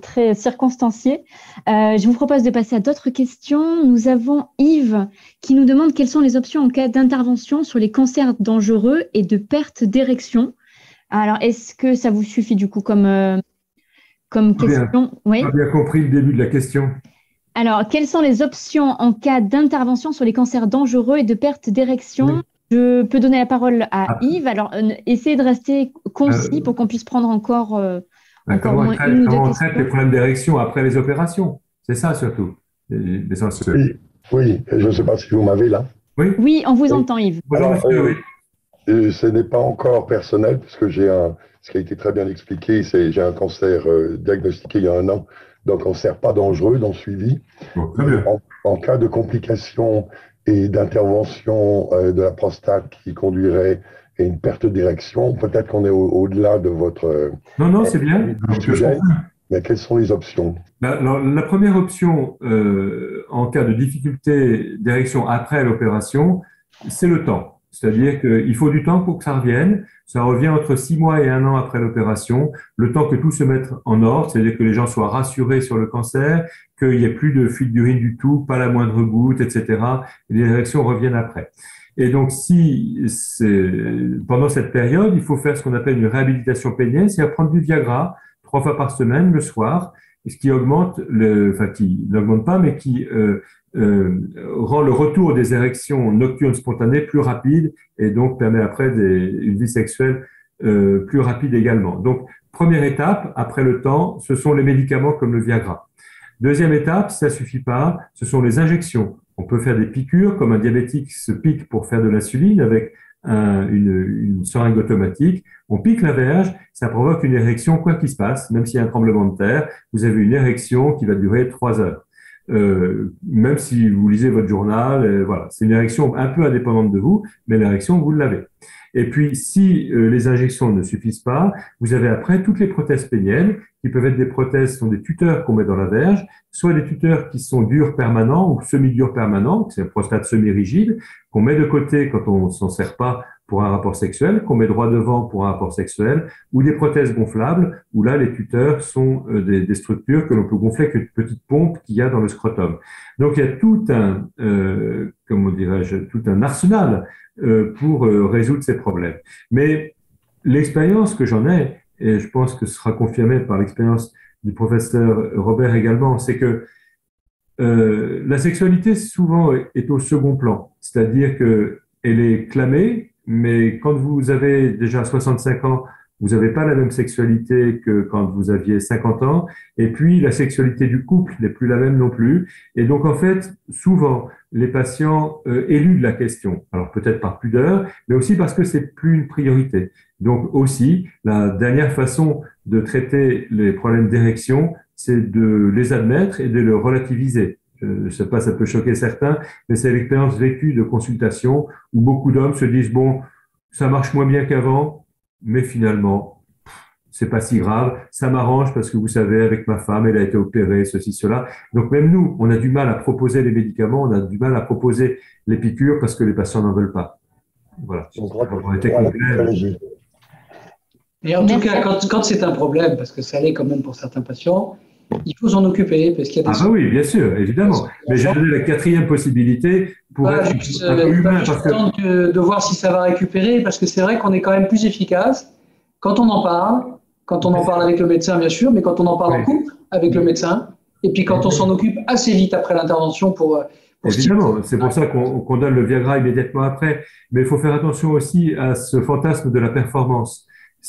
très circonstanciée. Je vous propose de passer à d'autres questions. Nous avons Yves qui nous demande quelles sont les options en cas d'intervention sur les cancers dangereux et de perte d'érection. Alors, est-ce que ça vous suffit du coup comme question? Oui. J'ai bien compris le début de la question. Alors, quelles sont les options en cas d'intervention sur les cancers dangereux et de perte d'érection? Je peux donner la parole à Yves. Alors, essayez de rester concis pour qu'on puisse prendre encore au moins comment on traite les problèmes d'érection après les opérations? C'est ça surtout. Oui, je ne sais pas si vous m'avez là. Oui, on vous entend Yves. Alors, ce n'est pas encore personnel, puisque ce qui a été très bien expliqué, j'ai un cancer diagnostiqué il y a 1 an, donc cancer pas dangereux, dans le suivi. Bon, très bien. En cas de complications et d'intervention de la prostate qui conduirait à une perte d'érection. Peut-être qu'on est au-delà de votre Non, c'est bien. sujet, mais quelles sont les options? Alors, la première option en cas de difficulté d'érection après l'opération, c'est le temps. C'est-à-dire qu'il faut du temps pour que ça revienne. Ça revient entre 6 mois et 1 an après l'opération, le temps que tout se mette en ordre, c'est-à-dire que les gens soient rassurés sur le cancer, qu'il n'y ait plus de fuite d'urine du tout, pas la moindre goutte, etc. Et les érections reviennent après. Et donc, pendant cette période, il faut faire ce qu'on appelle une réhabilitation pénienne, c'est-à-dire prendre du Viagra 3 fois par semaine, le soir, ce qui augmente, qui n'augmente pas, mais qui rend le retour des érections nocturnes spontanées plus rapide et donc permet après une vie sexuelle plus rapide également. Donc, première étape, après le temps, ce sont les médicaments comme le Viagra. Deuxième étape, si ça suffit pas, ce sont les injections. On peut faire des piqûres, comme un diabétique se pique pour faire de l'insuline avec une seringue automatique. On pique la verge, ça provoque une érection quoi qu'il se passe, même s'il y a un tremblement de terre, vous avez une érection qui va durer 3 heures. Même si vous lisez votre journal, voilà, c'est une érection un peu indépendante de vous, mais l'érection, vous l'avez. Et puis, si les injections ne suffisent pas, vous avez après toutes les prothèses péniennes, qui peuvent être des prothèses, sont des tuteurs qu'on met dans la verge, soit des tuteurs qui sont durs permanents ou semi-durs permanents, c'est une prostate semi-rigide, qu'on met de côté quand on s'en sert pas pour un rapport sexuel, qu'on met droit devant pour un rapport sexuel, ou des prothèses gonflables, où là, les tuteurs sont des structures que l'on peut gonfler avec une petite pompe qu'il y a dans le scrotum. Donc, il y a tout un arsenal pour résoudre ces problèmes. Mais l'expérience que j'en ai, et je pense que ce sera confirmé par l'expérience du professeur Robert également, c'est que la sexualité souvent est au second plan, c'est-à-dire que elle est clamée, mais quand vous avez déjà 65 ans, vous n'avez pas la même sexualité que quand vous aviez 50 ans, et puis la sexualité du couple n'est plus la même non plus. Et donc en fait, souvent, les patients éludent la question. Alors peut-être par pudeur, mais aussi parce que c'est plus une priorité. Donc aussi, la dernière façon de traiter les problèmes d'érection, c'est de les admettre et de les relativiser. Je ne sais pas, ça peut choquer certains, mais c'est l'expérience vécue de consultation où beaucoup d'hommes se disent, bon, ça marche moins bien qu'avant, mais finalement, c'est pas si grave, ça m'arrange parce que vous savez, avec ma femme, elle a été opérée, ceci, cela. Donc même nous, on a du mal à proposer les médicaments, on a du mal à proposer les piqûres parce que les patients n'en veulent pas. Voilà. Et en tout cas, quand c'est un problème, parce que ça l'est quand même pour certains patients, il faut s'en occuper parce qu'il y a des... Ah bah oui, bien sûr, évidemment. Mais j'ai donné la 4e possibilité pour être un peu humain. Parce que... de voir si ça va récupérer, parce que c'est vrai qu'on est quand même plus efficace quand on en parle avec le médecin, bien sûr, mais quand on en parle en couple avec le médecin, et puis quand on s'en occupe assez vite après l'intervention pour évidemment, c'est pour ça qu'on donne le Viagra immédiatement après. Mais il faut faire attention aussi à ce fantasme de la performance.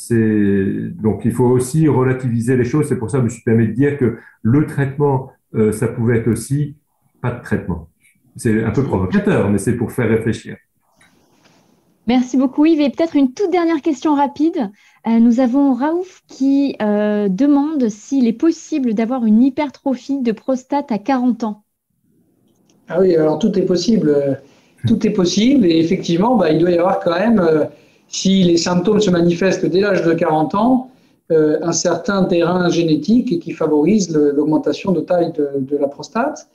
Donc, il faut aussi relativiser les choses. C'est pour ça que je me suis permis de dire que le traitement, ça pouvait être aussi pas de traitement. C'est un peu provocateur, mais c'est pour faire réfléchir. Merci beaucoup Yves. Et peut-être une toute dernière question rapide. Nous avons Raouf qui demande s'il est possible d'avoir une hypertrophie de prostate à 40 ans. Ah oui, alors tout est possible. Tout est possible. Et effectivement, il doit y avoir quand même... si les symptômes se manifestent dès l'âge de 40 ans, un certain terrain génétique qui favorise l'augmentation de taille de la prostate.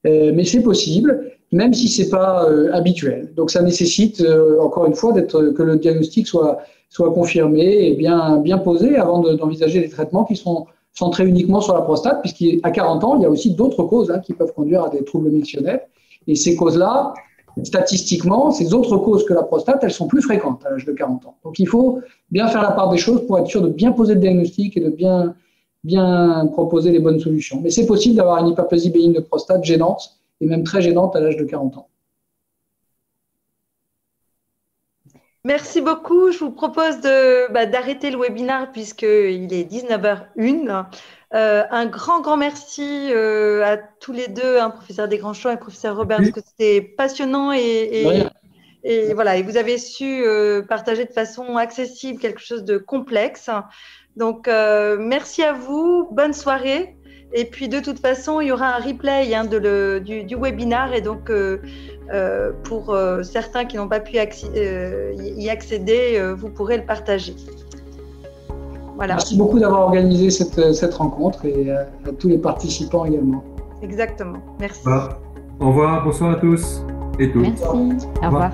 Mais c'est possible, même si ce n'est pas habituel. Donc ça nécessite, encore une fois, que le diagnostic soit confirmé et bien posé avant d'envisager des traitements qui sont centrés uniquement sur la prostate, puisqu'à 40 ans, il y a aussi d'autres causes qui peuvent conduire à des troubles mictionnels. Et ces causes-là, statistiquement, ces autres causes que la prostate, elles sont plus fréquentes à l'âge de 40 ans. Donc, il faut bien faire la part des choses pour être sûr de bien poser le diagnostic et de bien proposer les bonnes solutions. Mais c'est possible d'avoir une hyperplasie bénigne de prostate gênante et même très gênante à l'âge de 40 ans. Merci beaucoup. Je vous propose d'arrêter le webinaire puisqu'il est 19h01. Un grand merci à tous les deux, professeur Desgrands-Champs et professeur Robert, parce que c'était passionnant et voilà, et vous avez su partager de façon accessible quelque chose de complexe. Donc, merci à vous, bonne soirée Et puis, de toute façon, il y aura un replay du webinaire. Et donc, pour certains qui n'ont pas pu y accéder, vous pourrez le partager. Voilà. Merci beaucoup d'avoir organisé cette rencontre et à tous les participants également. Exactement. Merci. Au revoir. Bonsoir à tous et toutes. Merci. Au revoir.